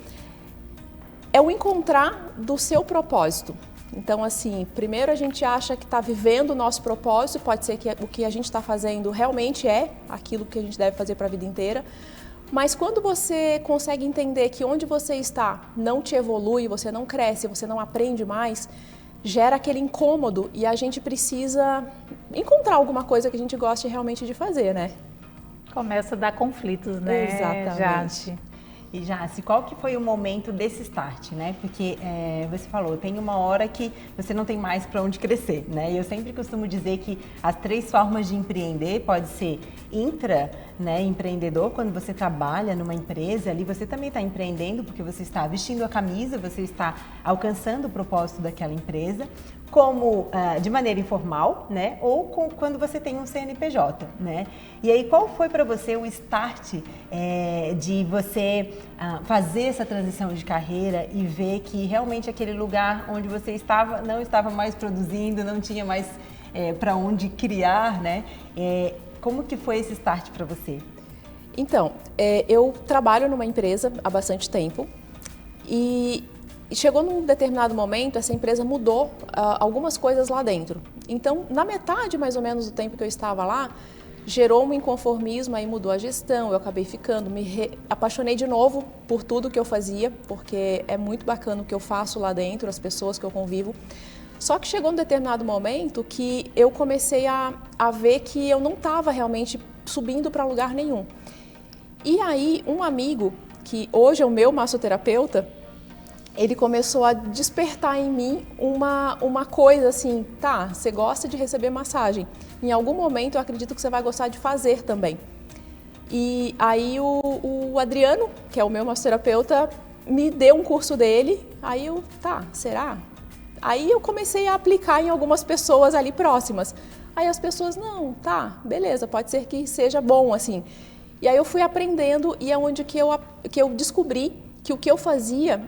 É o encontrar do seu propósito. Então, assim, primeiro a gente acha que está vivendo o nosso propósito, pode ser que o que a gente está fazendo realmente é aquilo que a gente deve fazer para a vida inteira, mas quando você consegue entender que onde você está não te evolui, você não cresce, você não aprende mais, gera aquele incômodo e a gente precisa encontrar alguma coisa que a gente goste realmente de fazer, né? Começa a dar conflitos, né? Exatamente. Jace? E Jace, qual que foi o momento desse start, né? Porque você falou, tem uma hora que você não tem mais para onde crescer, né? E eu sempre costumo dizer que as 3 formas de empreender pode ser empreendedor, quando você trabalha numa empresa, ali você também está empreendendo porque você está vestindo a camisa, você está alcançando o propósito daquela empresa, como de maneira informal, né? Ou quando você tem um CNPJ, né? E aí, qual foi para você o start de você fazer essa transição de carreira e ver que realmente aquele lugar onde você estava não estava mais produzindo, não tinha mais para onde criar, né? Como que foi esse start para você? Então, eu trabalho numa empresa há bastante tempo e chegou num determinado momento, essa empresa mudou algumas coisas lá dentro. Então, na metade mais ou menos do tempo que eu estava lá, gerou um inconformismo, aí mudou a gestão, eu acabei ficando, me apaixonei de novo por tudo que eu fazia, porque é muito bacana o que eu faço lá dentro, as pessoas que eu convivo. Só que chegou um determinado momento que eu comecei a ver que eu não estava realmente subindo para lugar nenhum. E aí, um amigo, que hoje é o meu massoterapeuta, ele começou a despertar em mim uma coisa assim, tá, você gosta de receber massagem, em algum momento eu acredito que você vai gostar de fazer também. E aí o Adriano, que é o meu massoterapeuta, me deu um curso dele, aí eu, tá, será? Aí eu comecei a aplicar em algumas pessoas ali próximas. Aí as pessoas, não, tá, beleza, pode ser que seja bom, assim. E aí eu fui aprendendo e é onde que eu descobri que o que eu fazia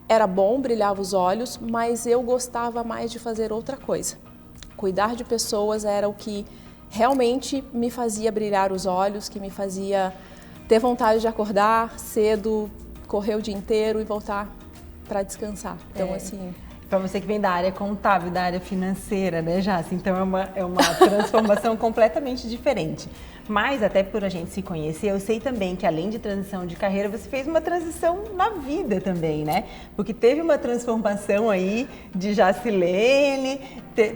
era bom, brilhava os olhos, mas eu gostava mais de fazer outra coisa. Cuidar de pessoas era o que realmente me fazia brilhar os olhos, que me fazia ter vontade de acordar cedo, correr o dia inteiro e voltar para descansar. Então, assim... Para você que vem da área contábil, da área financeira, né, Jace? Então é uma transformação completamente diferente. Mas até por a gente se conhecer, eu sei também que além de transição de carreira, você fez uma transição na vida também, né? Porque teve uma transformação aí de Jacilene,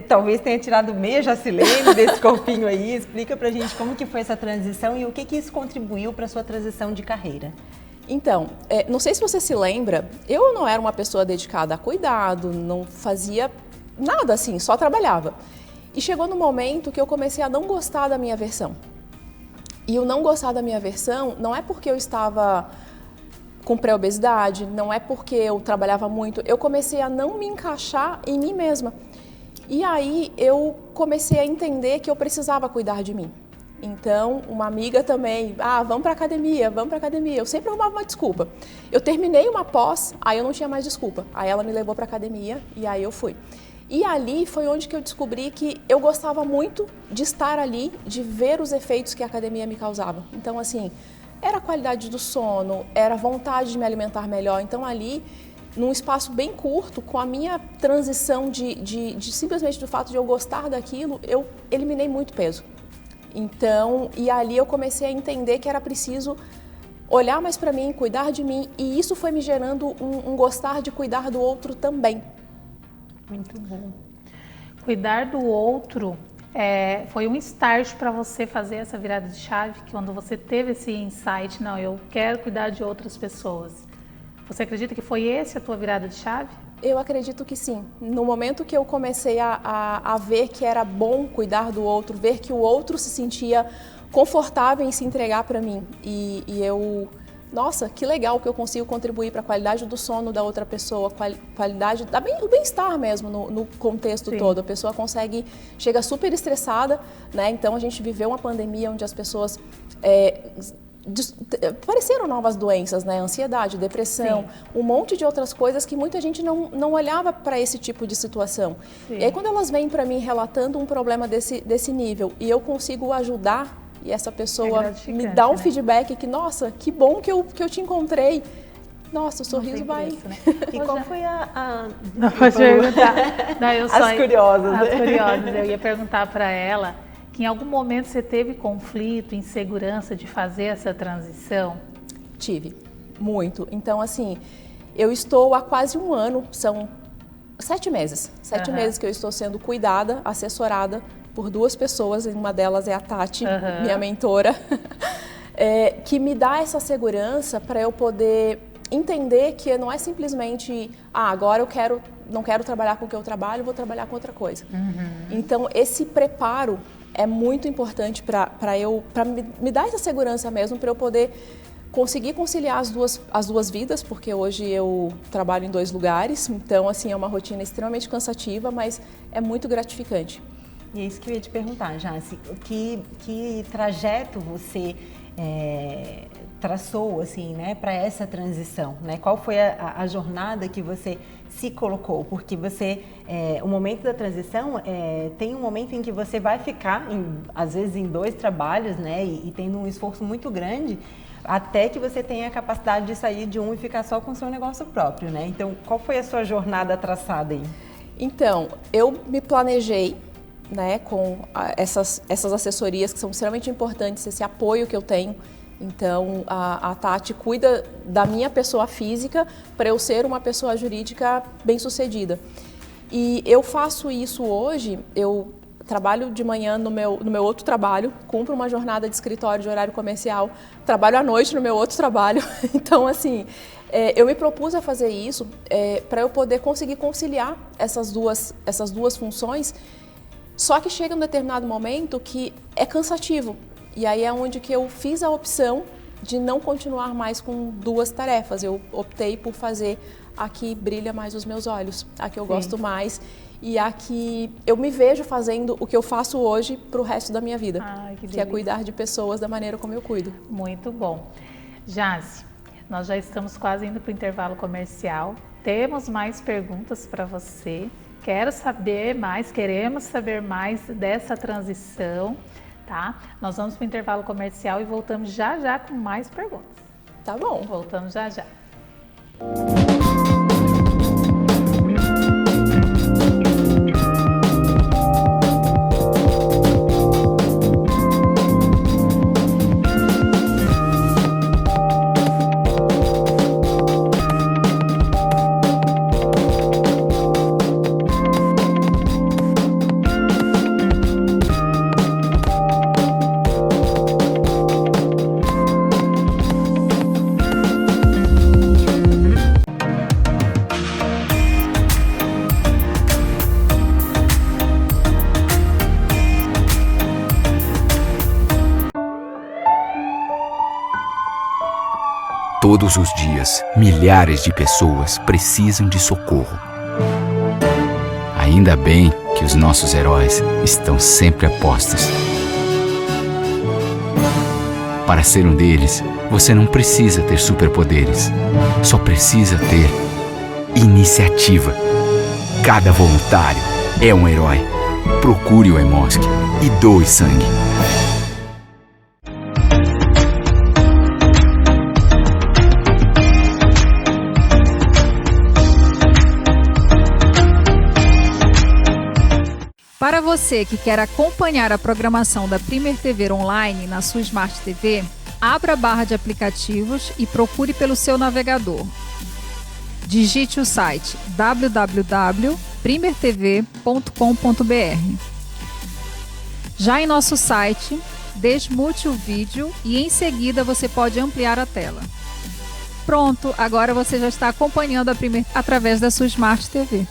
talvez tenha tirado meia Jacilene desse corpinho aí. Explica pra gente como que foi essa transição e o que isso contribuiu para sua transição de carreira. Então, não sei se você se lembra, eu não era uma pessoa dedicada a cuidado, não fazia nada assim, só trabalhava. E chegou no momento que eu comecei a não gostar da minha versão. E o não gostar da minha versão não é porque eu estava com pré-obesidade, não é porque eu trabalhava muito, eu comecei a não me encaixar em mim mesma. E aí eu comecei a entender que eu precisava cuidar de mim. Então, uma amiga também, vamos pra academia, vamos pra academia. Eu sempre arrumava uma desculpa. Eu terminei uma pós, aí eu não tinha mais desculpa. Aí ela me levou pra academia e aí eu fui. E ali foi onde que eu descobri que eu gostava muito de estar ali, de ver os efeitos que a academia me causava. Então, assim, era a qualidade do sono, era a vontade de me alimentar melhor. Então, ali, num espaço bem curto, com a minha transição de simplesmente do fato de eu gostar daquilo, eu eliminei muito peso. Então, e ali eu comecei a entender que era preciso olhar mais para mim, cuidar de mim, e isso foi me gerando um gostar de cuidar do outro também. Muito bom. Cuidar do outro foi um start para você fazer essa virada de chave, quando você teve esse insight, não, eu quero cuidar de outras pessoas. Você acredita que foi essa a tua virada de chave? Eu acredito que sim. No momento que eu comecei a ver que era bom cuidar do outro, ver que o outro se sentia confortável em se entregar para mim e eu, nossa, que legal que eu consigo contribuir para a qualidade do sono da outra pessoa, qualidade, o bem-estar mesmo no contexto todo. A pessoa chega super estressada, né? Então a gente viveu uma pandemia onde as pessoas apareceram novas doenças, né? Ansiedade, depressão, um monte de outras coisas que muita gente não olhava para esse tipo de situação. Sim. E aí quando elas vêm para mim relatando um problema desse nível e eu consigo ajudar e essa pessoa me dá um feedback que, nossa, que bom que eu te encontrei, nossa, o sorriso vai... Isso, né? E qual foi a... Não, pode perguntar. Não, eu só... As curiosas. As curiosas. Eu ia perguntar para ela que em algum momento você teve conflito, insegurança de fazer essa transição? Tive, muito. Então, assim, eu estou há quase um ano, são 7 meses. 7 meses que eu estou sendo cuidada, assessorada por 2 pessoas, uma delas é a Tati, minha mentora, que me dá essa segurança para eu poder entender que não é simplesmente, agora não quero trabalhar com o que eu trabalho, vou trabalhar com outra coisa. Então, esse preparo é muito importante para me dar essa segurança mesmo, para eu poder conseguir conciliar as duas vidas, porque hoje eu trabalho em 2 lugares, então assim é uma rotina extremamente cansativa, mas é muito gratificante. E é isso que eu ia te perguntar, Jace, que trajeto você traçou assim, né, para essa transição, né? Qual foi a jornada que você se colocou? Porque você, o momento da transição tem um momento em que você vai ficar, às vezes, em 2 trabalhos, né, e tendo um esforço muito grande, até que você tenha a capacidade de sair de um e ficar só com o seu negócio próprio, né? Então, qual foi a sua jornada traçada aí? Então, eu me planejei, né, com essas assessorias que são extremamente importantes, esse apoio que eu tenho. Então, a Tati cuida da minha pessoa física para eu ser uma pessoa jurídica bem-sucedida. E eu faço isso hoje, eu trabalho de manhã no meu outro trabalho, cumpro uma jornada de escritório de horário comercial, trabalho à noite no meu outro trabalho. Então, assim, eu me propus a fazer isso para eu poder conseguir conciliar essas duas funções, só que chega um determinado momento que é cansativo. E aí é onde que eu fiz a opção de não continuar mais com 2 tarefas. Eu optei por fazer a que brilha mais os meus olhos, a que eu gosto mais e a que eu me vejo fazendo o que eu faço hoje para o resto da minha vida, que é cuidar de pessoas da maneira como eu cuido. Muito bom. Jace, nós já estamos quase indo para o intervalo comercial. Temos mais perguntas para você. Queremos saber mais dessa transição. Tá? Nós vamos para o intervalo comercial e voltamos já com mais perguntas. Tá bom. Voltamos já. Todos os dias, milhares de pessoas precisam de socorro. Ainda bem que os nossos heróis estão sempre a postos. Para ser um deles, você não precisa ter superpoderes. Só precisa ter iniciativa. Cada voluntário é um herói. Procure o Hemosk e doe sangue. Para você que quer acompanhar a programação da Premier TV Online na sua Smart TV, abra a barra de aplicativos e procure pelo seu navegador. Digite o site www.premiertv.com.br. Já em nosso site, desmute o vídeo e em seguida você pode ampliar a tela. Pronto, agora você já está acompanhando a Premier através da sua Smart TV.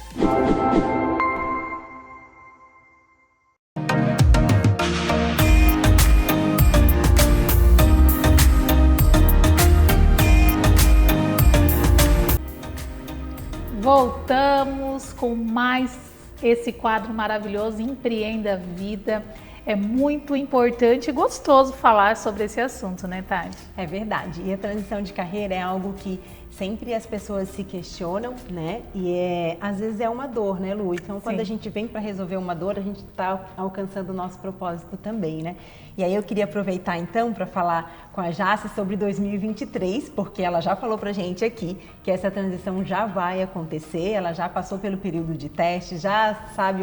Voltamos com mais esse quadro maravilhoso, Empreenda a Vida. é muito importante e gostoso falar sobre esse assunto, né, Tati? É verdade. E a transição de carreira é algo que sempre as pessoas se questionam, né? E às vezes é uma dor, né, Lu? Então, quando a gente vem para resolver uma dor, a gente está alcançando o nosso propósito também, né? E aí eu queria aproveitar então para falar com a Jace sobre 2023, porque ela já falou pra gente aqui que essa transição já vai acontecer, ela já passou pelo período de teste, já sabe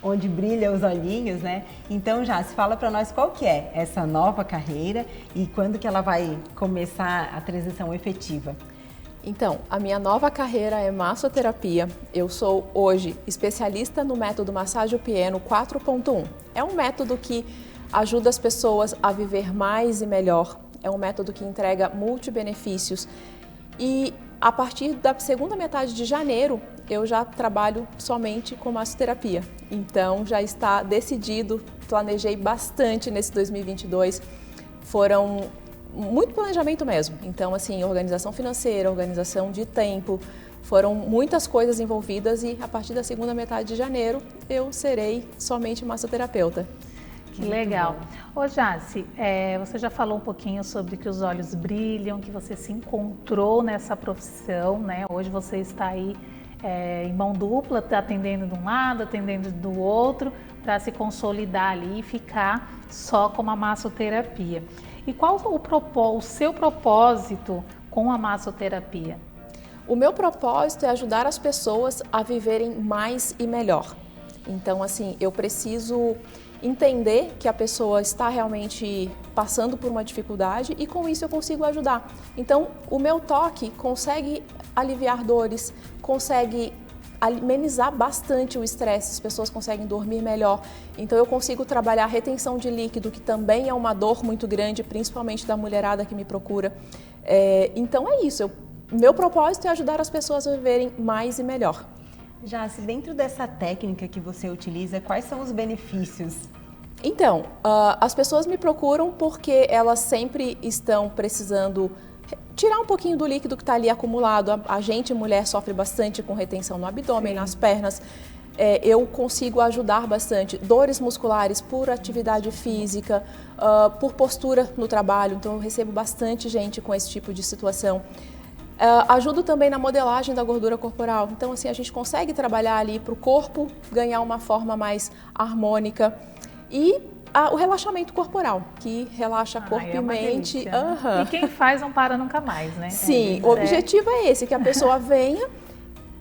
onde brilha os olhinhos, né? Então, Jace, fala para nós qual que é essa nova carreira e quando que ela vai começar a transição efetiva. Então, a minha nova carreira é massoterapia. Eu sou hoje especialista no método Massagem Pieno 4.1. É um método que ajuda as pessoas a viver mais e melhor. É um método que entrega multibenefícios. E a partir da segunda metade de janeiro, eu já trabalho somente com massoterapia. Então, já está decidido, planejei bastante nesse 2022. Foram muito planejamento mesmo. Então, assim, organização financeira, organização de tempo, foram muitas coisas envolvidas e a partir da segunda metade de janeiro, eu serei somente massoterapeuta. Que legal. Ô Jace, você já falou um pouquinho sobre que os olhos brilham, que você se encontrou nessa profissão, né? Hoje você está aí em mão dupla, atendendo de um lado, atendendo do outro, para se consolidar ali e ficar só com a massoterapia. E qual o seu propósito com a massoterapia? O meu propósito é ajudar as pessoas a viverem mais e melhor. Então, assim, eu preciso entender que a pessoa está realmente passando por uma dificuldade e com isso eu consigo ajudar. Então, o meu toque consegue aliviar dores, consegue amenizar bastante o estresse, as pessoas conseguem dormir melhor. Então, eu consigo trabalhar a retenção de líquido, que também é uma dor muito grande, principalmente da mulherada que me procura. Então, é isso. Meu propósito é ajudar as pessoas a viverem mais e melhor. Jace, dentro dessa técnica que você utiliza, quais são os benefícios? Então, as pessoas me procuram porque elas sempre estão precisando tirar um pouquinho do líquido que está ali acumulado. A gente, mulher, sofre bastante com retenção no abdômen, nas pernas. Eu consigo ajudar bastante. Dores musculares por atividade física, por postura no trabalho. Então, eu recebo bastante gente com esse tipo de situação. Ajudo também na modelagem da gordura corporal. Então, assim, a gente consegue trabalhar ali para o corpo ganhar uma forma mais harmônica. E o relaxamento corporal, que relaxa corpo e mente. E quem faz não para nunca mais, né? Sim, o objetivo é esse, que a pessoa venha,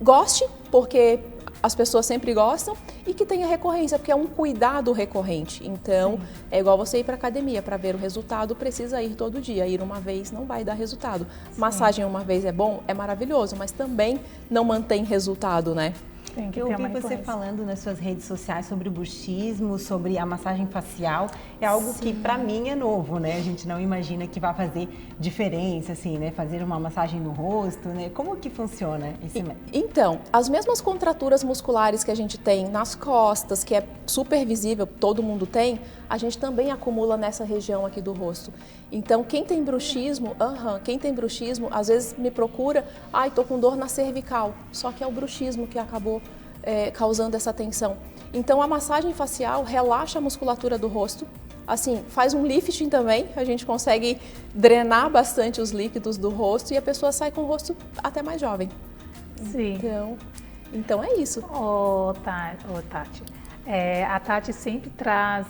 goste, porque as pessoas sempre gostam, e que tenha recorrência, porque é um cuidado recorrente. Então, é igual você ir para academia, para ver o resultado, precisa ir todo dia. Ir uma vez não vai dar resultado. Massagem uma vez é bom, é maravilhoso, mas também não mantém resultado, né? Eu ouvi você falando nas suas redes sociais sobre o bruxismo, sobre a massagem facial. É algo que para mim é novo, né? A gente não imagina que vai fazer diferença, assim, né? Fazer uma massagem no rosto, né? Como que funciona esse método? Então, as mesmas contraturas musculares que a gente tem nas costas, que é super visível, todo mundo tem, a gente também acumula nessa região aqui do rosto. Então, quem tem bruxismo, às vezes me procura, tô com dor na cervical, só que é o bruxismo que acabou causando essa tensão. Então, a massagem facial relaxa a musculatura do rosto, assim, faz um lifting também, a gente consegue drenar bastante os líquidos do rosto e a pessoa sai com o rosto até mais jovem. Sim. Então é isso. Tati, a Tati sempre traz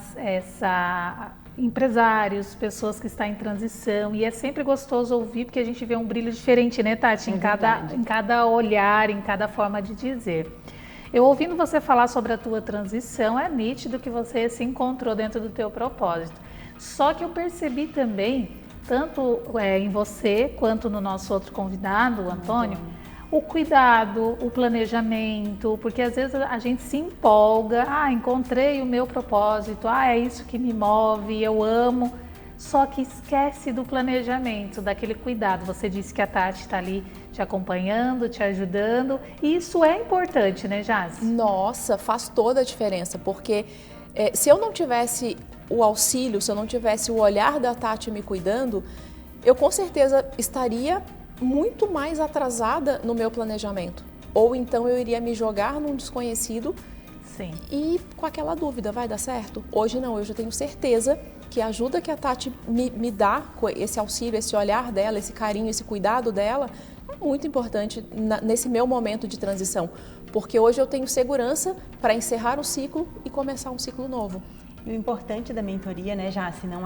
empresários, pessoas que estão em transição, e é sempre gostoso ouvir, porque a gente vê um brilho diferente, né, Tati? Em cada olhar, em cada forma de dizer. Eu ouvindo você falar sobre a tua transição, é nítido que você se encontrou dentro do teu propósito. Só que eu percebi também, tanto em você quanto no nosso outro convidado, o Antônio, o cuidado, o planejamento, porque às vezes a gente se empolga, encontrei o meu propósito, é isso que me move, eu amo, só que esquece do planejamento, daquele cuidado. Você disse que a Tati está ali te acompanhando, te ajudando, e isso é importante, né, Jace? Nossa, faz toda a diferença, porque se eu não tivesse o auxílio, se eu não tivesse o olhar da Tati me cuidando, eu com certeza estaria muito mais atrasada no meu planejamento. Ou então eu iria me jogar num desconhecido Sim. E com aquela dúvida, vai dar certo? Hoje não, eu já tenho certeza que a ajuda que a Tati me dá, esse auxílio, esse olhar dela, esse carinho, esse cuidado dela, é muito importante nesse meu momento de transição. Porque hoje eu tenho segurança para encerrar o ciclo e começar um ciclo novo. E o importante da mentoria, né, Jaci, não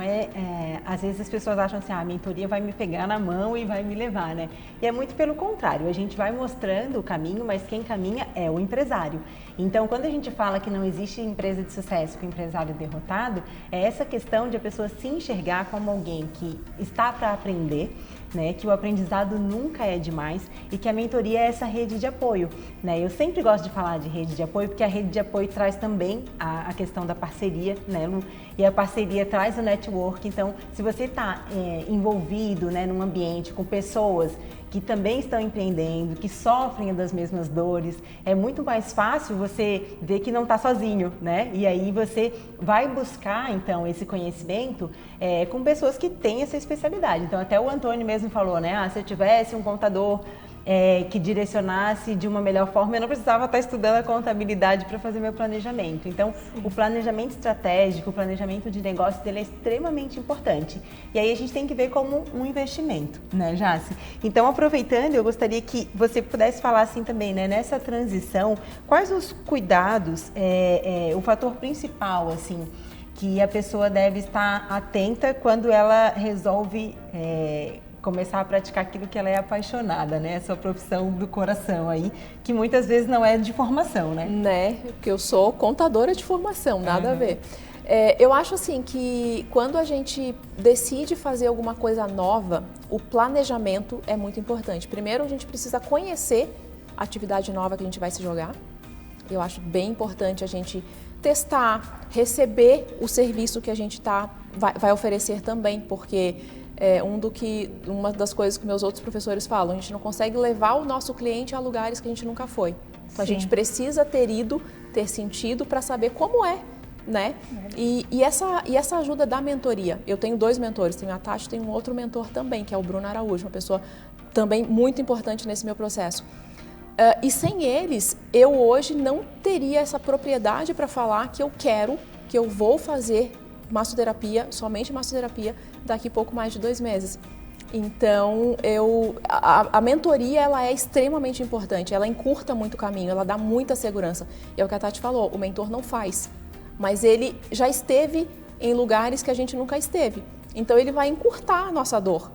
às vezes as pessoas acham assim, a mentoria vai me pegar na mão e vai me levar, né? E é muito pelo contrário, a gente vai mostrando o caminho, mas quem caminha é o empresário. Então, quando a gente fala que não existe empresa de sucesso com empresário derrotado, é essa questão de a pessoa se enxergar como alguém que está para aprender, né, que o aprendizado nunca é demais e que a mentoria é essa rede de apoio, né? Eu sempre gosto de falar de rede de apoio porque a rede de apoio traz também a questão da parceria, né, Lu? E a parceria traz o network. Então, se você está envolvido, né, num ambiente com pessoas que também estão empreendendo, que sofrem das mesmas dores, é muito mais fácil você ver que não está sozinho, né? E aí você vai buscar, então, esse conhecimento com pessoas que têm essa especialidade. Então, até o Antônio mesmo falou, né? Se eu tivesse um contador que direcionasse de uma melhor forma, eu não precisava estar estudando a contabilidade para fazer meu planejamento. Então, o planejamento estratégico, o planejamento de negócio dele é extremamente importante. E aí a gente tem que ver como um investimento, né, Jaci? Então, aproveitando, eu gostaria que você pudesse falar assim também, né, nessa transição, quais os cuidados, o fator principal, assim, que a pessoa deve estar atenta quando ela resolve começar a praticar aquilo que ela é apaixonada, né? Essa profissão do coração aí, que muitas vezes não é de formação, né? Né, porque eu sou contadora de formação, nada a ver. Eu acho assim que quando a gente decide fazer alguma coisa nova, o planejamento é muito importante. Primeiro a gente precisa conhecer a atividade nova que a gente vai se jogar. Eu acho bem importante a gente testar, receber o serviço que a gente vai oferecer também, porque uma das coisas que meus outros professores falam, a gente não consegue levar o nosso cliente a lugares que a gente nunca foi. Então, a gente precisa ter sentido para saber como é, né? E essa ajuda da mentoria. Eu tenho 2 mentores, tenho a Tati, tenho um outro mentor também, que é o Bruno Araújo, uma pessoa também muito importante nesse meu processo. E sem eles, eu hoje não teria essa propriedade para falar que eu vou fazer massoterapia, somente massoterapia, daqui pouco mais de 2 meses. Então, a mentoria ela é extremamente importante, ela encurta muito o caminho, ela dá muita segurança. E é o que a Tati falou, o mentor não faz, mas ele já esteve em lugares que a gente nunca esteve. Então, ele vai encurtar a nossa dor.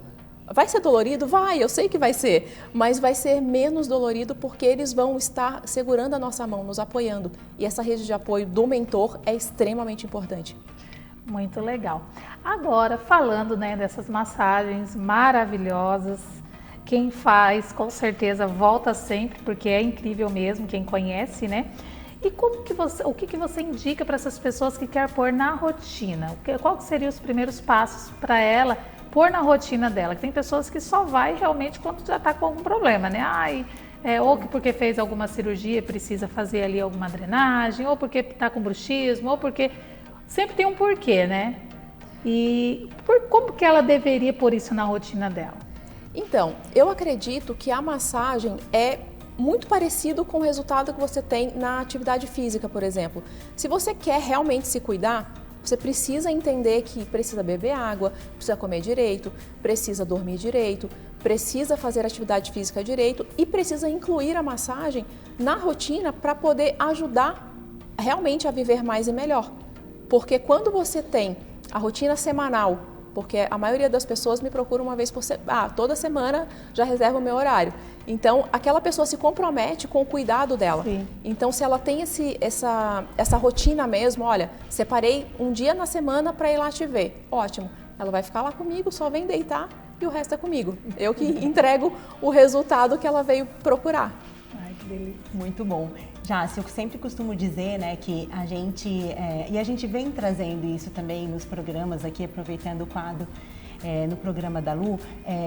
Vai ser dolorido? Vai, eu sei que vai ser, mas vai ser menos dolorido porque eles vão estar segurando a nossa mão, nos apoiando. E essa rede de apoio do mentor é extremamente importante. Muito legal. Agora, falando, né, dessas massagens maravilhosas, quem faz, com certeza, volta sempre, porque é incrível mesmo, quem conhece, né? E o que você indica para essas pessoas que querem pôr na rotina? Qual que seriam os primeiros passos para ela pôr na rotina dela? Que tem pessoas que só vai realmente quando já está com algum problema, né? Ou porque fez alguma cirurgia, precisa fazer ali alguma drenagem, ou porque está com bruxismo, ou porque... Sempre tem um porquê, né? E como que ela deveria pôr isso na rotina dela? Então, eu acredito que a massagem é muito parecido com o resultado que você tem na atividade física, por exemplo. Se você quer realmente se cuidar, você precisa entender que precisa beber água, precisa comer direito, precisa dormir direito, precisa fazer atividade física direito e precisa incluir a massagem na rotina para poder ajudar realmente a viver mais e melhor. Porque quando você tem a rotina semanal, porque a maioria das pessoas me procura uma vez por semana, toda semana já reserva o meu horário. Então, aquela pessoa se compromete com o cuidado dela. Sim. Então, se ela tem essa rotina mesmo, olha, separei um dia na semana para ir lá te ver, ótimo. Ela vai ficar lá comigo, só vem deitar e o resto é comigo. Eu que entrego o resultado que ela veio procurar. Ai, que delícia. Muito bom. Jaci, eu sempre costumo dizer, né, que a gente, e a gente vem trazendo isso também nos programas aqui, aproveitando o quadro, no programa da Lu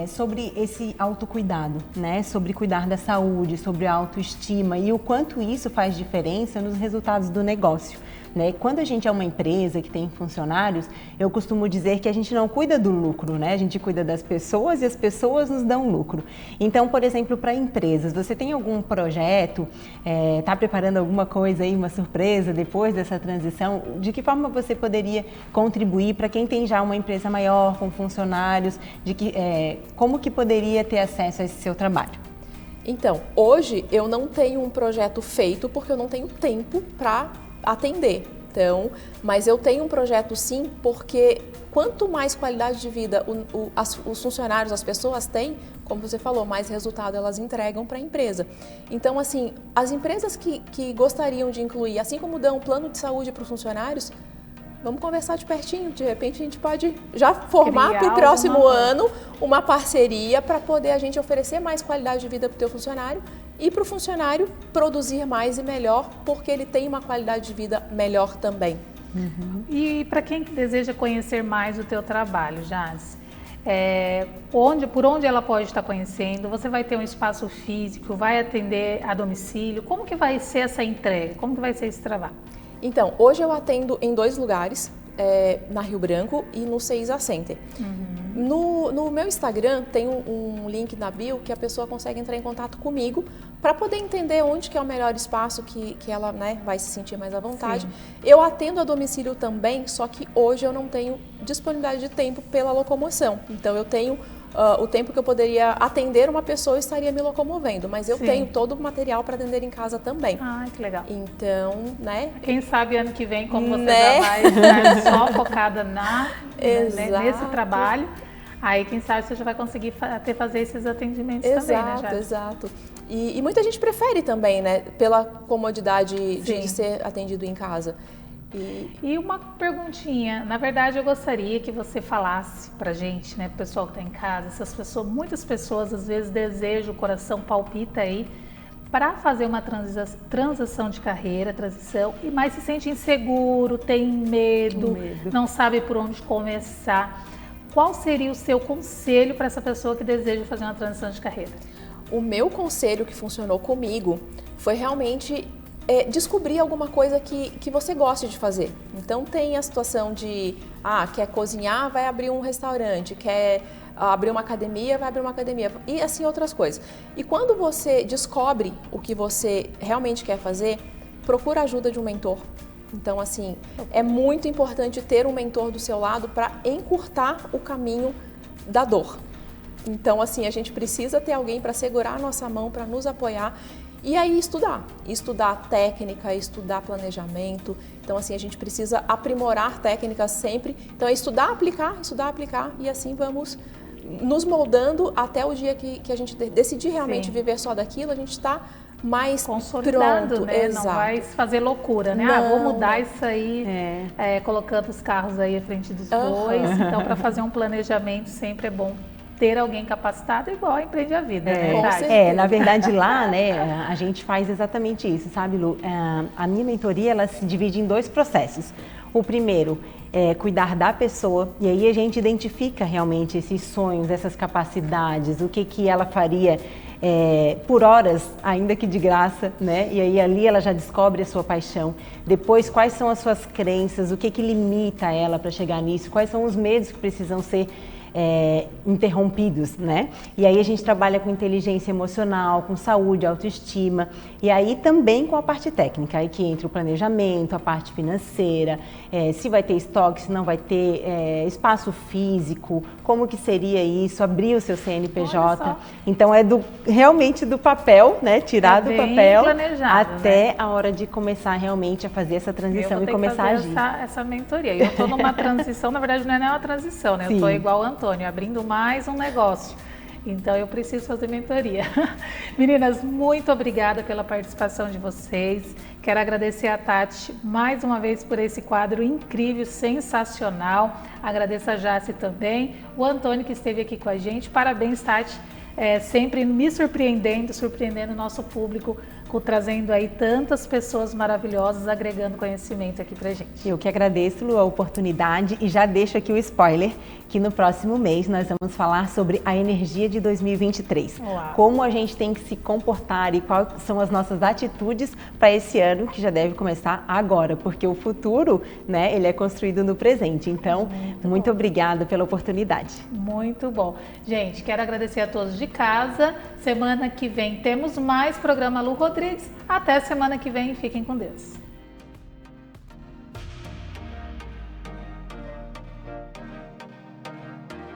sobre esse autocuidado, né? Sobre cuidar da saúde, sobre a autoestima e o quanto isso faz diferença nos resultados do negócio. Né? Quando a gente é uma empresa que tem funcionários, eu costumo dizer que a gente não cuida do lucro, né? A gente cuida das pessoas e as pessoas nos dão lucro. Então, por exemplo, para empresas, você tem algum projeto, está preparando alguma coisa aí, uma surpresa depois dessa transição? De que forma você poderia contribuir para quem tem já uma empresa maior, com funcionários, como que poderia ter acesso a esse seu trabalho? Então, hoje eu não tenho um projeto feito porque eu não tenho tempo para atender. Então, mas eu tenho um projeto sim, porque quanto mais qualidade de vida os funcionários, as pessoas têm, como você falou, mais resultado elas entregam para a empresa. Então, assim, as empresas que gostariam de incluir, assim como dão um plano de saúde para os funcionários, vamos conversar de pertinho, de repente a gente pode já formar para o próximo ano uma parceria para poder a gente oferecer mais qualidade de vida para o teu funcionário e para o funcionário produzir mais e melhor, porque ele tem uma qualidade de vida melhor também. Uhum. E para quem deseja conhecer mais o teu trabalho, Jazz, por onde ela pode estar conhecendo? Você vai ter um espaço físico, vai atender a domicílio? Como que vai ser essa entrega? Como que vai ser esse trabalho? Então, hoje eu atendo em 2 lugares, na Rio Branco e no CEISA Center. Uhum. No meu Instagram tem um link na bio que a pessoa consegue entrar em contato comigo para poder entender onde que é o melhor espaço que ela, né, vai se sentir mais à vontade. Sim. Eu atendo a domicílio também, só que hoje eu não tenho disponibilidade de tempo pela locomoção. Então eu tenho o tempo que eu poderia atender uma pessoa, eu estaria me locomovendo, mas eu tenho todo o material para atender em casa também. Ah, que legal. Então, né? Quem sabe ano que vem, como você já vai estar só focada nesse trabalho, aí quem sabe você já vai conseguir fazer esses atendimentos também, né, Jade? Exato. E muita gente prefere também, né, pela comodidade de ser atendido em casa. E uma perguntinha, na verdade eu gostaria que você falasse pra gente, né, pro pessoal que tá em casa, muitas pessoas às vezes desejam, o coração palpita aí, para fazer uma transição de carreira, mas se sente inseguro, tem medo, não sabe por onde começar. Qual seria o seu conselho para essa pessoa que deseja fazer uma transição de carreira? O meu conselho que funcionou comigo foi realmente descobrir alguma coisa que você goste de fazer. Então tem a situação de, quer cozinhar, vai abrir um restaurante, quer abrir uma academia, vai abrir uma academia e assim outras coisas. E quando você descobre o que você realmente quer fazer, procura a ajuda de um mentor. Então, assim, é muito importante ter um mentor do seu lado para encurtar o caminho da dor. Então, assim, a gente precisa ter alguém para segurar a nossa mão, para nos apoiar. E aí estudar técnica, estudar planejamento. Então, assim, a gente precisa aprimorar técnicas sempre. Então, é estudar, aplicar e assim vamos nos moldando até o dia que a gente decidir realmente viver só daquilo, a gente está mais consolidado, pronto, né? Exato. Não vai fazer loucura, né? Vou mudar isso aí, colocando os carros aí à frente dos bois. Então, para fazer um planejamento sempre é bom ter alguém capacitado, igual a Empreende a Vida, né? Na verdade lá, né, a gente faz exatamente isso, sabe, Lu? A minha mentoria, ela se divide em 2 processos. O primeiro é cuidar da pessoa, e aí a gente identifica realmente esses sonhos, essas capacidades, o que ela faria por horas, ainda que de graça, né? E aí ali ela já descobre a sua paixão. Depois, quais são as suas crenças, o que limita ela para chegar nisso, quais são os medos que precisam ser interrompidos, né? E aí a gente trabalha com inteligência emocional, com saúde, autoestima, e aí também com a parte técnica, aí que entra o planejamento, a parte financeira, se vai ter estoque, se não vai ter, espaço físico, como que seria isso, abrir o seu CNPJ. Então realmente do papel, né? Tirar do papel até a hora de começar realmente a fazer essa transição e começar a agir. Essa mentoria. Eu estou numa transição, na verdade não é uma transição, né? Eu estou igual o Antônio, abrindo mais um negócio. Então eu preciso fazer mentoria. Meninas, muito obrigada pela participação de vocês. Quero agradecer a Tati mais uma vez por esse quadro incrível, sensacional. Agradeço a Jace também, o Antônio que esteve aqui com a gente. Parabéns, Tati. sempre me surpreendendo o nosso público, trazendo aí tantas pessoas maravilhosas, agregando conhecimento aqui pra gente. Eu que agradeço, Lu, a oportunidade e já deixo aqui o spoiler que no próximo mês nós vamos falar sobre a energia de 2023. Uau. Como a gente tem que se comportar e quais são as nossas atitudes para esse ano que já deve começar agora, porque o futuro, né, ele é construído no presente. Então, muito obrigada pela oportunidade. Muito bom. Gente, quero agradecer a todos de casa. Semana que vem temos mais programa Lu Rodrigues. Até semana que vem e fiquem com Deus.